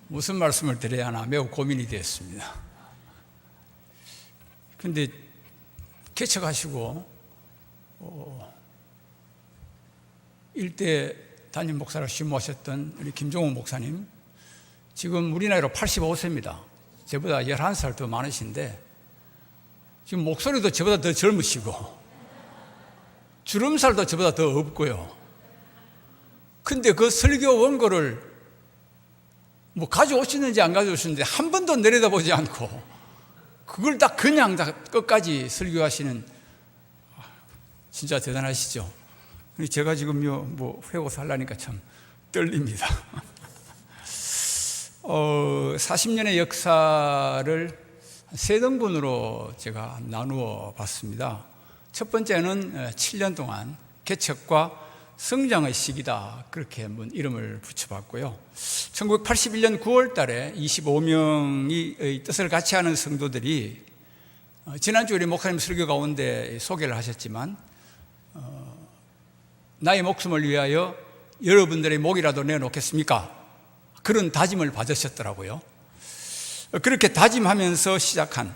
무슨 말씀을 드려야 하나 매우 고민이 되었습니다. 그런데 개척하시고 일대 담임 목사를 심모하셨던 우리 김종호 목사님, 지금 우리 나이로 85세입니다. 저보다 11살 더 많으신데 지금 목소리도 저보다 더 젊으시고 주름살도 저보다 더 없고요. 근데 그 설교 원고를 뭐 가져오시는지 안 가져오시는지 한 번도 내려다보지 않고 그걸 다 그냥 다 끝까지 설교하시는, 진짜 대단하시죠. 제가 지금 뭐 회고사 하려니까 참 떨립니다. 40년의 역사를 세 등분으로 제가 나누어 봤습니다. 첫 번째는 7년 동안 개척과 성장의 시기다, 그렇게 한번 이름을 붙여봤고요. 1981년 9월 달에 25명의 뜻을 같이 하는 성도들이 지난주 우리 목사님 설교 가운데 소개를 하셨지만 나의 목숨을 위하여 여러분들의 목이라도 내놓겠습니까? 그런 다짐을 받으셨더라고요. 그렇게 다짐하면서 시작한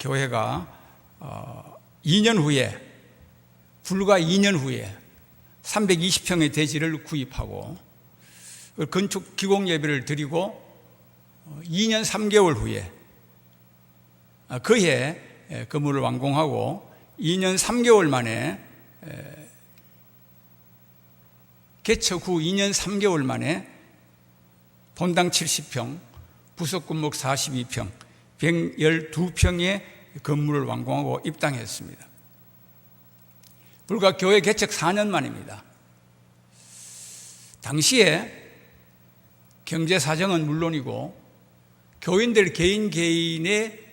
교회가 2년 후에, 불과 2년 후에 320평의 대지를 구입하고 건축 기공 예배를 드리고 2년 3개월 후에 그해 건물을 완공하고 2년 3개월 만에 개척 후 2년 3개월 만에 본당 70평, 부속건물 42평, 112평의 건물을 완공하고 입당했습니다. 불과 교회 개척 4년 만입니다. 당시에 경제 사정은 물론이고 교인들 개인의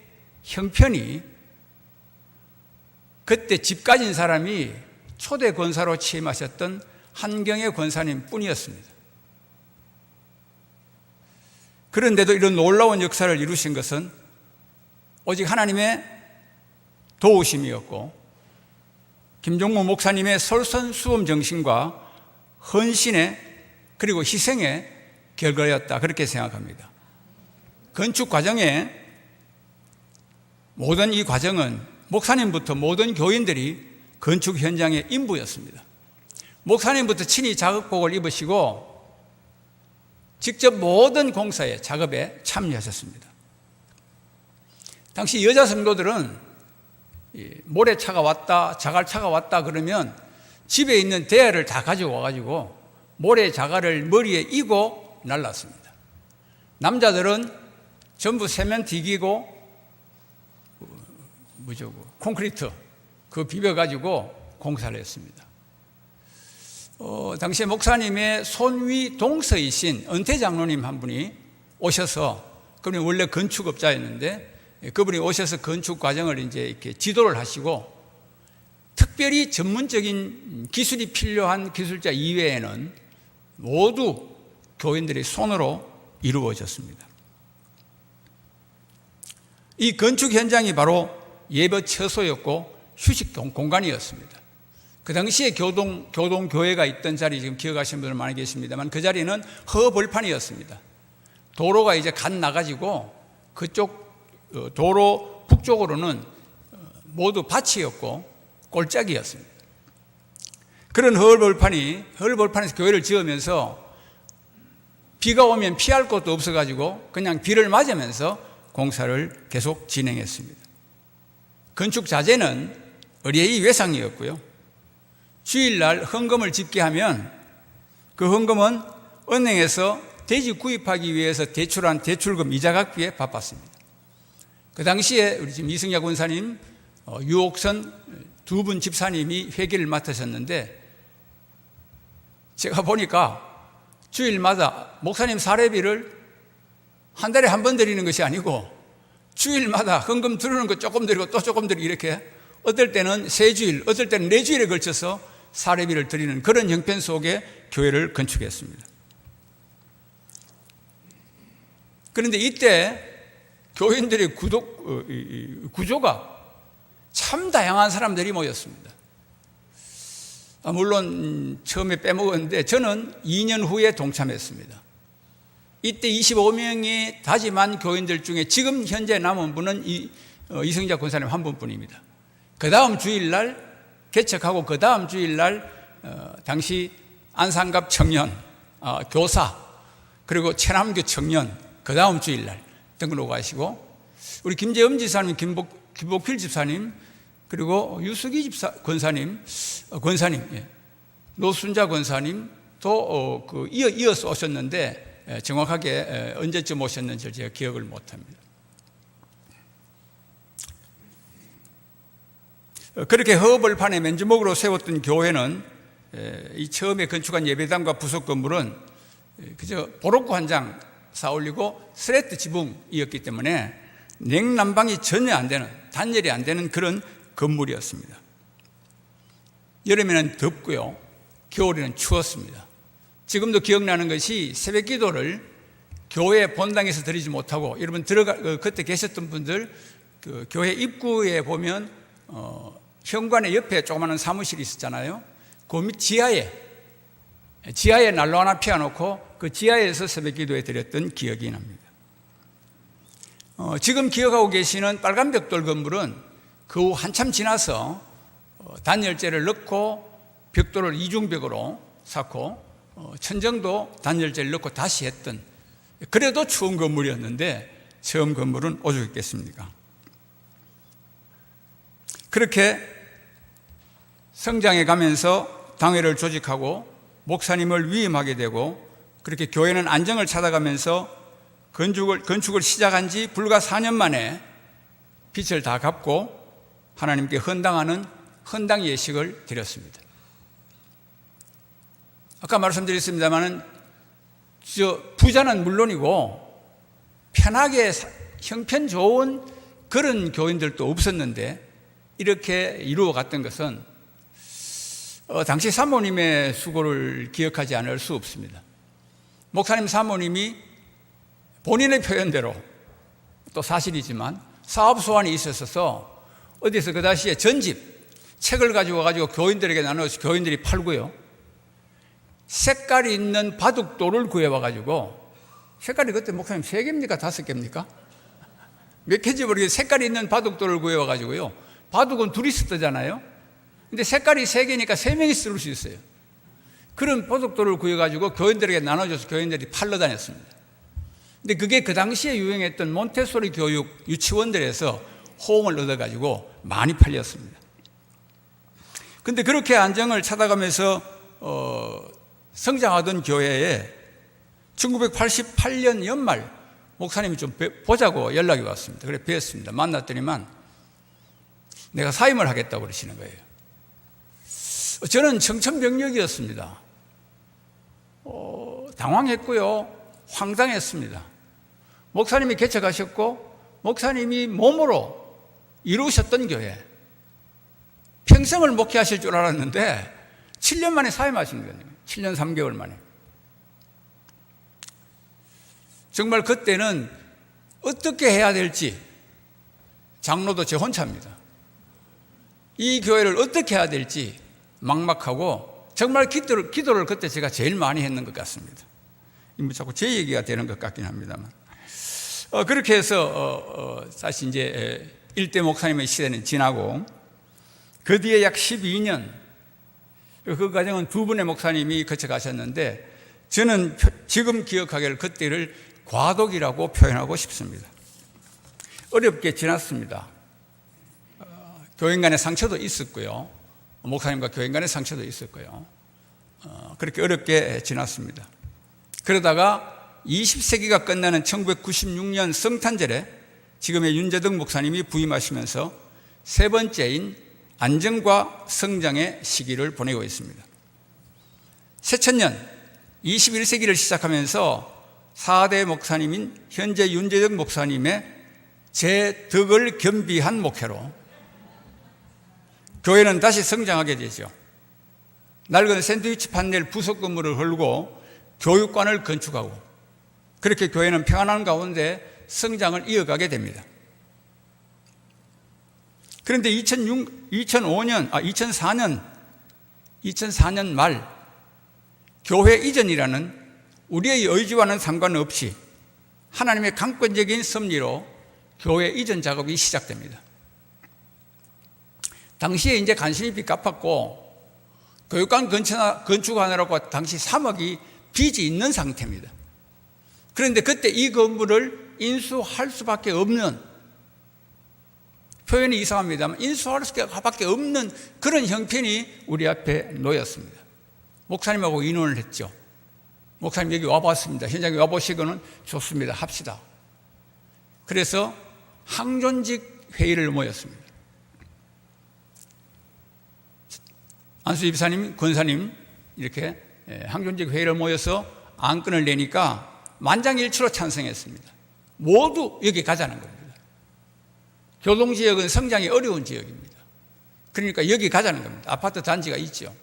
형편이 그때 집 가진 사람이 초대 권사로 취임하셨던 한경애 권사님 뿐이었습니다. 그런데도 이런 놀라운 역사를 이루신 것은 오직 하나님의 도우심이었고 김종무 목사님의 솔선수범 정신과 헌신의 그리고 희생의 결과였다, 그렇게 생각합니다. 건축 과정에 모든 이 과정은 목사님부터 모든 교인들이 건축 현장의 인부였습니다. 목사님부터 친히 작업복을 입으시고 직접 모든 공사에 작업에 참여하셨습니다. 당시 여자 성도들은 모래차가 왔다, 자갈차가 왔다 그러면 집에 있는 대야를 다 가지고 와가지고 모래 자갈을 머리에 이고 날랐습니다. 남자들은 전부 세멘트 이기고 콘크리트 그거 비벼가지고 공사를 했습니다. 당시에 목사님의 손위 동서이신 은퇴 장로님 한 분이 오셔서, 그분이 원래 건축업자였는데 그분이 오셔서 건축 과정을 이제 이렇게 지도를 하시고 특별히 전문적인 기술이 필요한 기술자 이외에는 모두 교인들의 손으로 이루어졌습니다. 이 건축 현장이 바로 예배 처소였고 휴식 공간이었습니다. 그 당시에 교동교회가 있던 자리 지금 기억하시는 분들 많이 계십니다만 그 자리는 허벌판이었습니다. 도로가 이제 갓 나가지고 그쪽 도로 북쪽으로는 모두 밭이었고 골짜기였습니다. 그런 헐벌판에서 교회를 지으면서 비가 오면 피할 곳도 없어가지고 그냥 비를 맞으면서 공사를 계속 진행했습니다. 건축 자재는 의뢰의 외상이었고요. 주일날 헌금을 집계하면 그 헌금은 은행에서 대지 구입하기 위해서 대출한 대출금 이자 갚기에 바빴습니다. 그 당시에 우리 지금 이승야 권사님, 유옥선 두 분 집사님이 회계를 맡으셨는데 제가 보니까 주일마다 목사님 사례비를 한 달에 한 번 드리는 것이 아니고 주일마다 헌금 들어오는 거 조금 드리고 또 조금 드리고 이렇게 어떨 때는 3주일, 어떨 때는 4주일에 걸쳐서 사례비를 드리는 그런 형편 속에 교회를 건축했습니다. 그런데 이때 교인들의 구조가 참 다양한 사람들이 모였습니다. 물론 처음에 빼먹었는데 저는 2년 후에 동참했습니다. 이때 25명이 다짐한 교인들 중에 지금 현재 남은 분은 이승자 권사님 한 분뿐입니다. 그 다음 주일날 개척하고 그 다음 주일날 당시 안산갑 청년, 교사, 그리고 최남교 청년 그 다음 주일날 등록을 하시고 우리 김재엄 지사님, 김복필 집사님, 그리고 유수기 권사님, 노순자 권사님 또 이어서 오셨는데 정확하게 언제쯤 오셨는지 제가 기억을 못합니다. 그렇게 허벌판에 맨주먹으로 세웠던 교회는 이 처음에 건축한 예배당과 부속 건물은 그저 보록고 한 장 쌓아올리고 스레트 지붕이었기 때문에 냉난방이 전혀 안 되는, 단열이 안 되는 그런 건물이었습니다. 여름에는 덥고요, 겨울에는 추웠습니다. 지금도 기억나는 것이 새벽 기도를 교회 본당에서 드리지 못하고, 여러분 그때 계셨던 분들 그 교회 입구에 보면 현관의 옆에 조그마한 사무실이 있었잖아요. 그 밑 지하에 난로 하나 피워놓고 그 지하에서 새벽 기도에 드렸던 기억이 납니다. 지금 기억하고 계시는 빨간 벽돌 건물은 그 후 한참 지나서 단열재를 넣고 벽돌을 이중벽으로 쌓고 천정도 단열재를 넣고 다시 했던, 그래도 추운 건물이었는데 처음 건물은 오죽했겠습니까? 그렇게 성장해 가면서 당회를 조직하고 목사님을 위임하게 되고, 그렇게 교회는 안정을 찾아가면서 건축을 시작한 지 불과 4년 만에 빚을 다 갚고 하나님께 헌당하는 헌당 예식을 드렸습니다. 아까 말씀드렸습니다마는 부자는 물론이고 편하게 형편 좋은 그런 교인들도 없었는데 이렇게 이루어갔던 것은 당시 사모님의 수고를 기억하지 않을 수 없습니다. 목사님 사모님이 본인의 표현대로, 또 사실이지만 사업 소원이 있었어서 어디서 그 당시에 전집 책을 가지고 교인들에게 나눠서 교인들이 팔고요, 색깔이 있는 바둑돌을 구해와가지고, 색깔이 그때 목사님 3개입니까 5개입니까? 몇 개인지 모르겠는데 색깔이 있는 바둑돌을 구해와가지고요, 바둑은 둘이서 뜨잖아요. 근데 색깔이 3개니까 3명이 쓸 수 있어요. 그런 바둑돌을 구해가지고 교인들에게 나눠줘서 교인들이 팔러 다녔습니다. 근데 그게 그 당시에 유행했던 몬테소리 교육 유치원들에서 호응을 얻어가지고 많이 팔렸습니다. 근데 그렇게 안정을 찾아가면서 성장하던 교회에 1988년 연말 목사님이 좀 보자고 연락이 왔습니다. 그래 뵀습니다. 만났더니만 내가 사임을 하겠다고 그러시는 거예요. 저는 청천벽력이었습니다. 당황했고요, 황당했습니다. 목사님이 개척하셨고 목사님이 몸으로 이루셨던 교회, 평생을 목회하실 줄 알았는데 7년 만에 사임하신 거예요. 7년 3개월 만에. 정말 그때는 어떻게 해야 될지, 장로도 제 혼자입니다. 이 교회를 어떻게 해야 될지 막막하고 정말 기도를 그때 제가 제일 많이 했는 것 같습니다. 뭐 자꾸 제 얘기가 되는 것 같긴 합니다만. 그렇게 해서 사실 이제 일대 목사님의 시대는 지나고 그 뒤에 약 12년 그 과정은 두 분의 목사님이 거쳐가셨는데 저는 지금 기억하기를 그때를 과도기라고 표현하고 싶습니다. 어렵게 지났습니다. 교인 간의 상처도 있었고요. 목사님과 교인 간의 상처도 있었고요. 그렇게 어렵게 지났습니다. 그러다가 20세기가 끝나는 1996년 성탄절에 지금의 윤재덕 목사님이 부임하시면서 세 번째인 안정과 성장의 시기를 보내고 있습니다. 새천년 21세기를 시작하면서 4대 목사님인 현재 윤재덕 목사님의 제 덕을 겸비한 목회로 교회는 다시 성장하게 되죠. 낡은 샌드위치 판넬 부속 건물을 헐고 교육관을 건축하고 그렇게 교회는 평안한 가운데 성장을 이어가게 됩니다. 그런데 2004년 말 교회 이전이라는 우리의 의지와는 상관없이 하나님의 강권적인 섭리로 교회 이전 작업이 시작됩니다. 당시에 이제 간신히 갚았고 교육관 건축하느라고 당시 3억이 빚이 있는 상태입니다. 그런데 그때 이 건물을 인수할 수밖에 없는, 표현이 이상합니다만 인수할 수밖에 없는 그런 형편이 우리 앞에 놓였습니다. 목사님하고 의논을 했죠. 목사님 여기 와봤습니다. 현장에 와보시고는 좋습니다. 합시다. 그래서 항존직 회의를 모였습니다. 안수 집사님, 권사님 이렇게 항존직 회의를 모여서 안건을 내니까 만장일치로 찬성했습니다. 모두 여기 가자는 겁니다. 교동지역은 성장이 어려운 지역입니다. 그러니까 여기 가자는 겁니다. 아파트 단지가 있죠.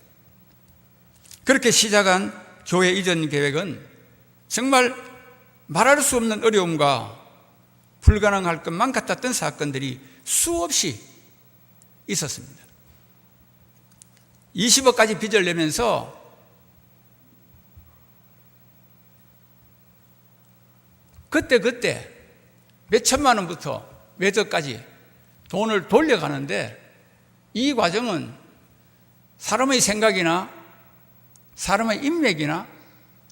그렇게 시작한 교회 이전 계획은 정말 말할 수 없는 어려움과 불가능할 것만 같았던 사건들이 수없이 있었습니다. 20억까지 빚을 내면서 그때 몇 천만 원부터 몇 억까지 돈을 돌려가는데 이 과정은 사람의 생각이나 사람의 인맥이나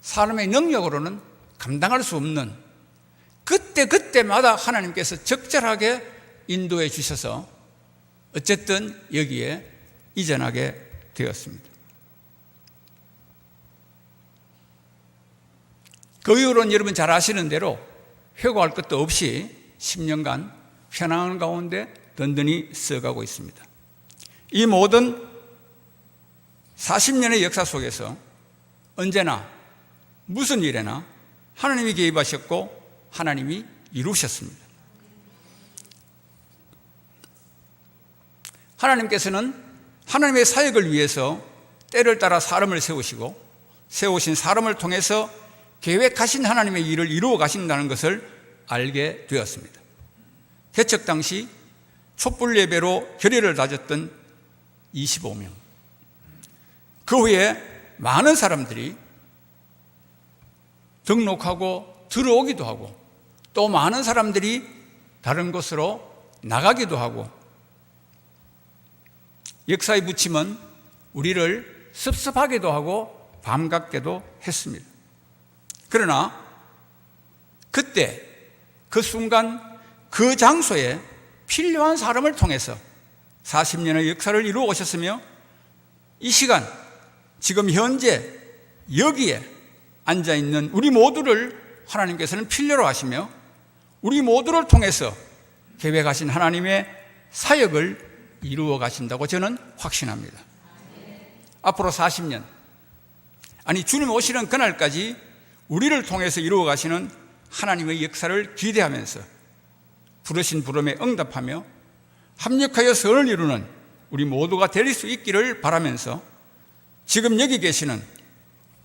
사람의 능력으로는 감당할 수 없는 그때마다 하나님께서 적절하게 인도해 주셔서 어쨌든 여기에 이전하게 되었습니다. 그 이후로는 여러분 잘 아시는 대로 회고할 것도 없이 10년간 편안한 가운데 든든히 써가고 있습니다. 이 모든 40년의 역사 속에서 언제나 무슨 일에나 하나님이 개입하셨고 하나님이 이루셨습니다. 하나님께서는 하나님의 사역을 위해서 때를 따라 사람을 세우시고 세우신 사람을 통해서 계획하신 하나님의 일을 이루어 가신다는 것을 알게 되었습니다. 개척 당시 촛불 예배로 결의를 다졌던 25명. 그 후에 많은 사람들이 등록하고 들어오기도 하고 또 많은 사람들이 다른 곳으로 나가기도 하고 역사의 부침은 우리를 섭섭하게도 하고 반갑게도 했습니다. 그러나 그때 그 순간 그 장소에 필요한 사람을 통해서 40년의 역사를 이루어 오셨으며 이 시간 지금 현재 여기에 앉아있는 우리 모두를 하나님께서는 필요로 하시며 우리 모두를 통해서 계획하신 하나님의 사역을 이루어 가신다고 저는 확신합니다. 앞으로 40년, 아니 주님 오시는 그날까지 우리를 통해서 이루어 가시는 하나님의 역사를 기대하면서 부르신 부름에 응답하며 합력하여 선을 이루는 우리 모두가 될 수 있기를 바라면서 지금 여기 계시는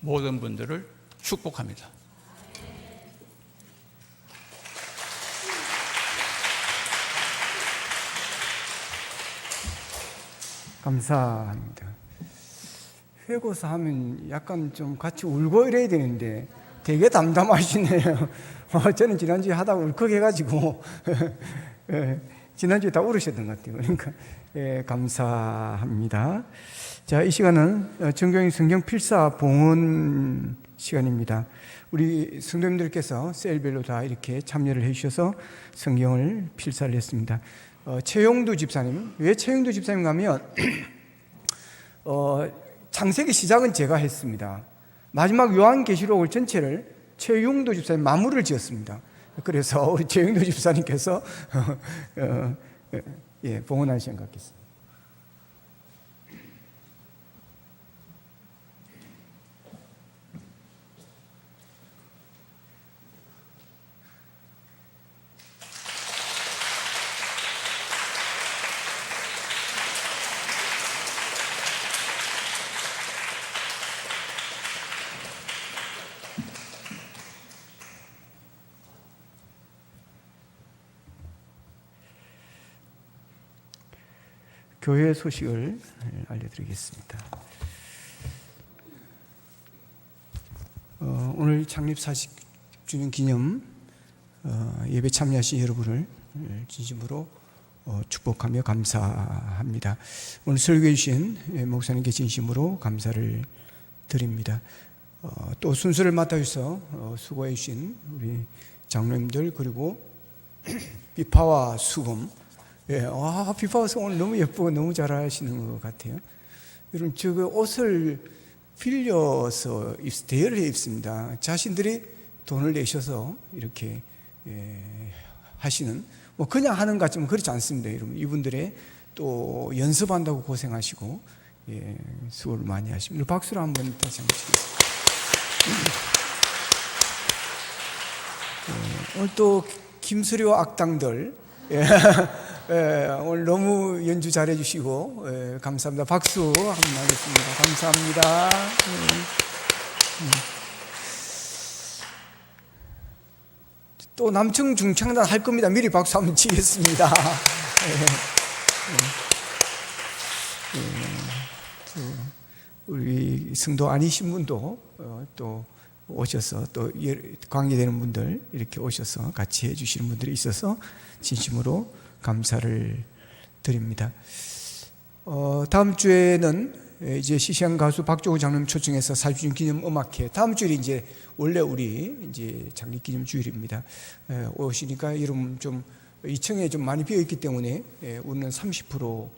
모든 분들을 축복합니다. 감사합니다. 회고사 하면 약간 좀 같이 울고 이래야 되는데 되게 담담하시네요. 저는 지난주에 하다가 울컥해가지고 지난주에 다 울으셨던 것 같아요. 그러니까 감사합니다. 자, 이 시간은 정교인 성경 필사 봉헌 시간입니다. 우리 성도님들께서 셀별로 다 이렇게 참여를 해주셔서 성경을 필사를 했습니다. 최용두 집사님, 왜 최용두 집사님 가면 창세기 시작은 제가 했습니다. 마지막 요한계시록을 전체를 최용도 집사님 마무리를 지었습니다. 그래서 우리 최용도 집사님께서 봉헌할 시간 갖겠습니다. 교회 소식을 알려드리겠습니다. 오늘 창립 40주년 기념 예배 참여하신 여러분을 진심으로 축복하며 감사합니다. 오늘 설교해 주신 목사님께 진심으로 감사를 드립니다. 또 순서를 맡아주셔서 수고해 주신 우리 장로님들, 그리고 비파와 수금, 비파와 수금 오늘 너무 예쁘고 너무 잘하시는 것 같아요. 여러분, 저 옷을 빌려서 대여를 해 입습니다. 자신들이 돈을 내셔서 이렇게 하시는, 뭐 그냥 하는 것 같지만 그렇지 않습니다. 여러분, 이분들의 또 연습한다고 고생하시고 수고를 많이 하십니다. 박수로 한번 다시 한번 치겠습니다. 오늘 또 김수료 악당들 오늘 너무 연주 잘해 주시고 감사합니다. 박수 한번 하겠습니다. 감사합니다. 또 남청 중창단 할 겁니다. 미리 박수 한번 치겠습니다. 우리 성도 아니신 분도 또 오셔서, 또 관계되는 분들 이렇게 오셔서 같이 해주시는 분들이 있어서 진심으로 감사를 드립니다. 다음 주에는 이제 시시한 가수 박종호 장로님 초청해서 40주년 기념 음악회, 다음 주일이 이제 원래 우리 이제 창립 기념 주일입니다. 오시니까 여러분 좀 2층에 좀 많이 비어 있기 때문에 우리는 30%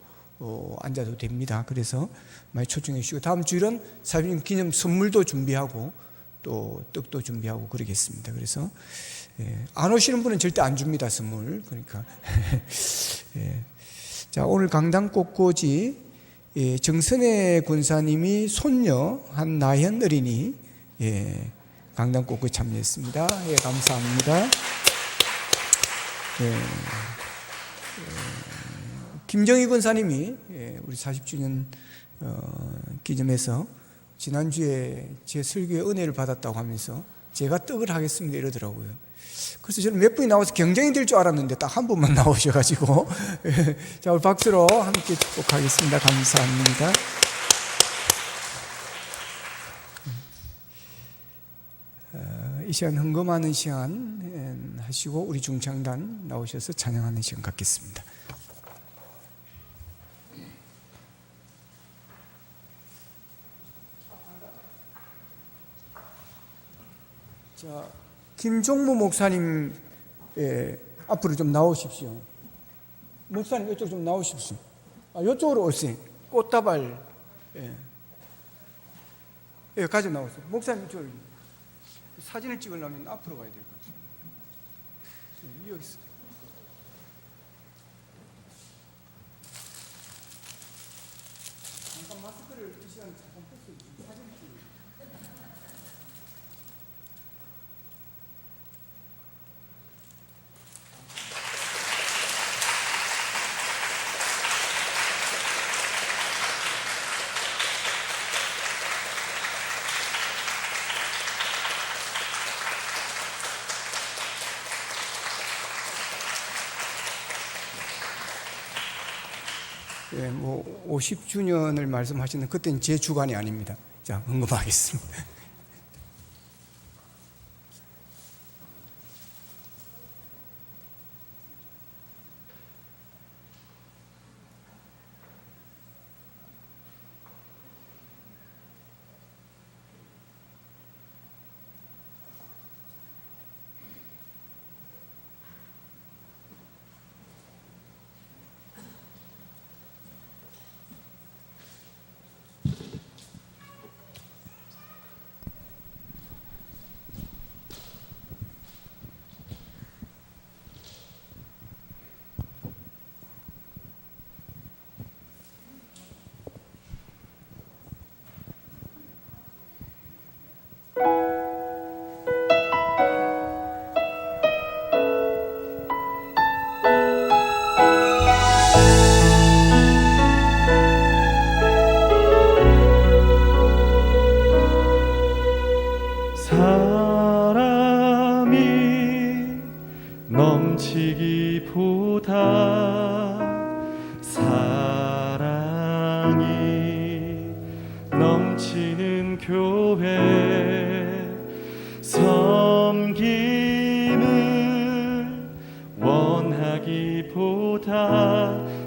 앉아도 됩니다. 그래서 많이 초청해 주시고, 다음 주일은 40주년 기념 선물도 준비하고 또 떡도 준비하고 그러겠습니다. 그래서 안 오시는 분은 절대 안 줍니다, 선물. 그러니까 자, 오늘 강당 꽃꽂이 정선혜 권사님이 손녀 한나현 어린이 강당 꽃꽂이 참여했습니다. 감사합니다. 김정희 권사님이 우리 40주년 기념해서 지난주에 제 설교에 은혜를 받았다고 하면서 제가 떡을 하겠습니다 이러더라고요. 그래서 저는 몇 분이 나와서 경쟁이 될 줄 알았는데 딱 한 분만 나오셔가지고 자, 우리 박수로 함께 축복하겠습니다. 감사합니다. 이 시간 헌금하는 시간 하시고 우리 중창단 나오셔서 찬양하는 시간 갖겠습니다. 자, 김종무 목사님 앞으로 좀 나오십시오. 목사님 이쪽 좀 나오십시오. 이쪽으로 오세요. 꽃다발 가져 나오세요. 목사님 이쪽으로. 사진을 찍으려면 앞으로 가야 될 것 같아요. 여기 있어요. 잠깐 마스크를 이 시간 잠깐 벗어주세요. 사진을 찍어요. 뭐 50주년을 말씀하시는 그때는 제 주관이 아닙니다. 자, 언급하겠습니다. 사람이 넘치기보다 사랑이 넘치는 교회, 섬김을 원하기보다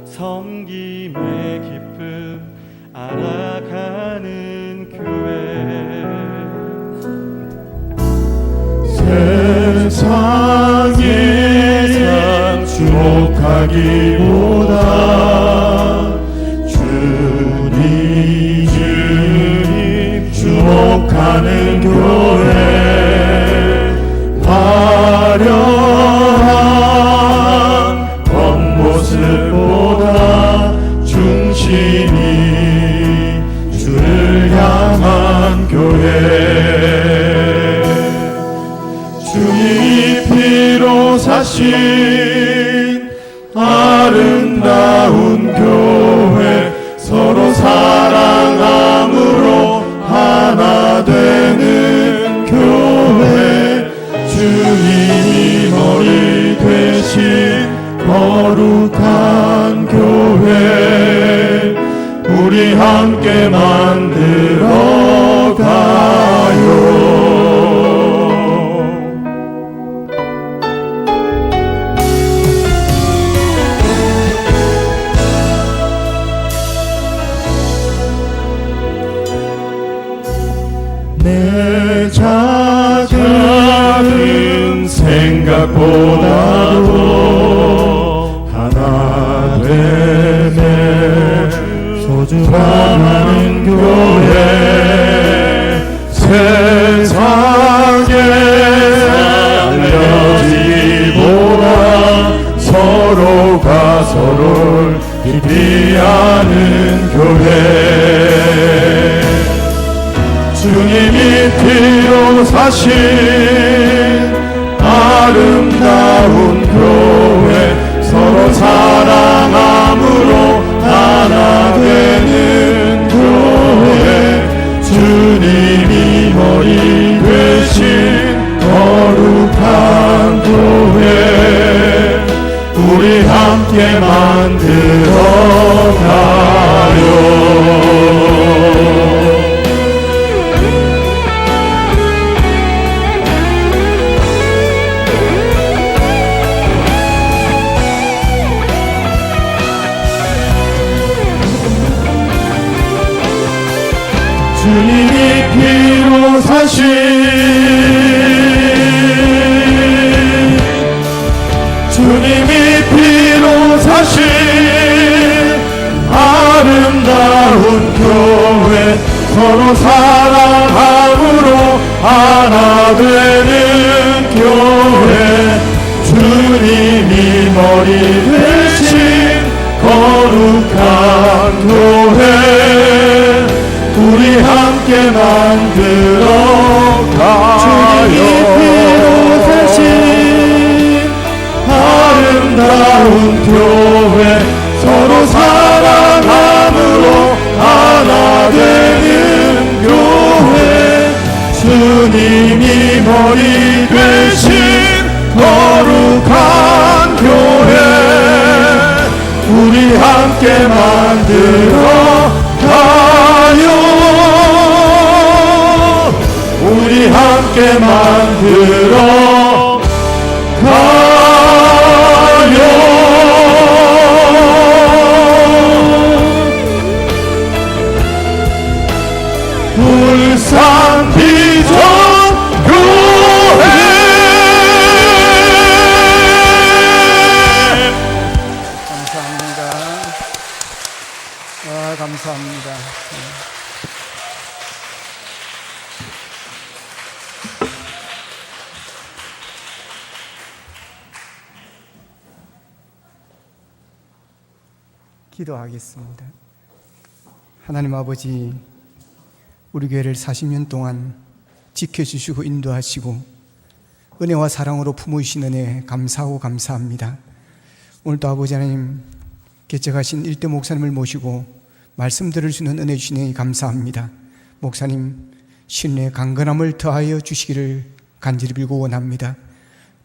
섬김의 기쁨 알아가는 교회. 세상에 주목하기보다 주님 주목하는 교회, 화려한 겉모습보다 중심이 주를 향한 교회. 주님이 피로 사신 아름다운 교회, 서로 사랑함으로 하나 되는 교회, 주님이 머리 되신 거룩한 교회, 우리 함께 만들어 가요. 내 작은 생각보다도 하나 되네 소중한 교회, 세상에 알려지기보다 서로가 서로를 깊이 아는 교회, 주님이 피로 사신 아름다운 교회, 서로 사랑함으로 하나 되는 교회, 주님이 머리 되신 거룩한 교회, 우리 함께 만들어 가요. 주님이 피로 사신 주님이 피로 사신 아름다운 교회, 서로 사랑함으로 하나 되는 교회, 주님이 머리 되신 거룩한 교회, 우리 함께 만들어 가요. 주님이 피로 사신 아름다운 교회, 서로 사랑함으로 하나 되는 교회, 주님이 머리 되신 거룩한 교회, 우리 함께 만들어 가요. 우리 함께 만들어 가요. 울산 비전 교회. 감사합니다. 감사합니다. 기도하겠습니다. 하나님 아버지, 우리 교회를 40년 동안 지켜주시고 인도하시고 은혜와 사랑으로 품으신 은혜 감사하고 감사합니다. 오늘도 아버지 하나님 개척하신 일대 목사님을 모시고 말씀 들을 수 있는 은혜 주시니 감사합니다. 목사님 신뢰 강건함을 더하여 주시기를 간절히 빌고 원합니다.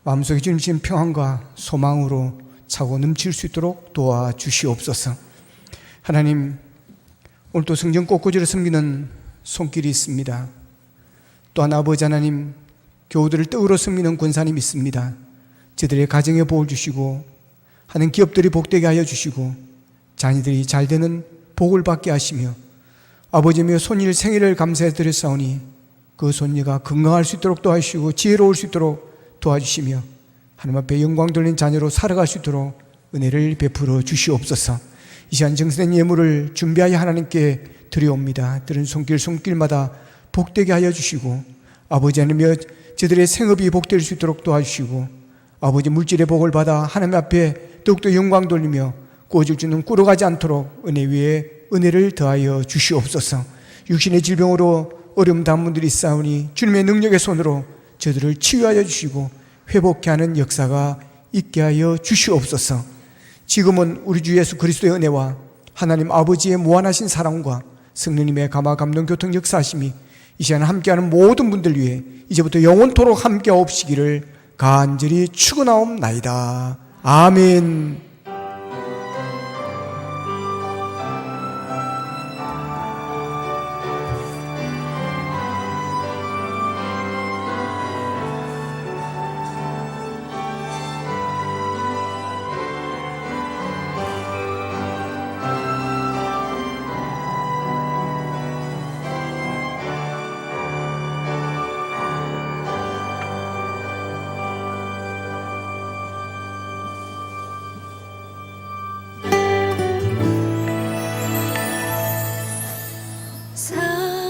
마음속에 주신 평안과 소망으로 차고 넘칠 수 있도록 도와주시옵소서. 하나님, 오늘도 성전 꽃꽂이로 섬기는 손길이 있습니다. 또한 아버지 하나님, 교우들을 떡으로 섬기는 권사님이 있습니다. 저들의 가정에 복을 주시고 하는 기업들이 복되게 하여 주시고 자녀들이 잘되는 복을 받게 하시며 아버지며 손일 생일을 감사해 드렸사오니 그 손녀가 건강할 수 있도록 도와주시고 지혜로울 수 있도록 도와주시며 하나님 앞에 영광 돌린 자녀로 살아갈 수 있도록 은혜를 베풀어 주시옵소서. 이 시간 정성된 예물을 준비하여 하나님께 드려옵니다. 들은 손길마다 복되게 하여 주시고 아버지 하나님여 저들의 생업이 복될 수 있도록 도와주시고 아버지 물질의 복을 받아 하나님 앞에 더욱더 영광 돌리며 꼬질 주는 꾸러가지 않도록 은혜 위에 은혜를 더하여 주시옵소서. 육신의 질병으로 어려움 당한 분들이 있사오니 주님의 능력의 손으로 저들을 치유하여 주시고 회복케 하는 역사가 있게 하여 주시옵소서. 지금은 우리 주 예수 그리스도의 은혜와 하나님 아버지의 무한하신 사랑과 성령님의 감화 감동 교통 역사하심이 이 시간 함께하는 모든 분들 위해 이제부터 영원토록 함께하옵시기를 간절히 축원하옵나이다. 아멘.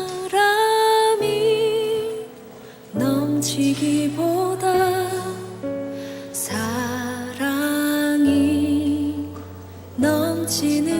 사랑이 넘치기보다 사랑이 넘치는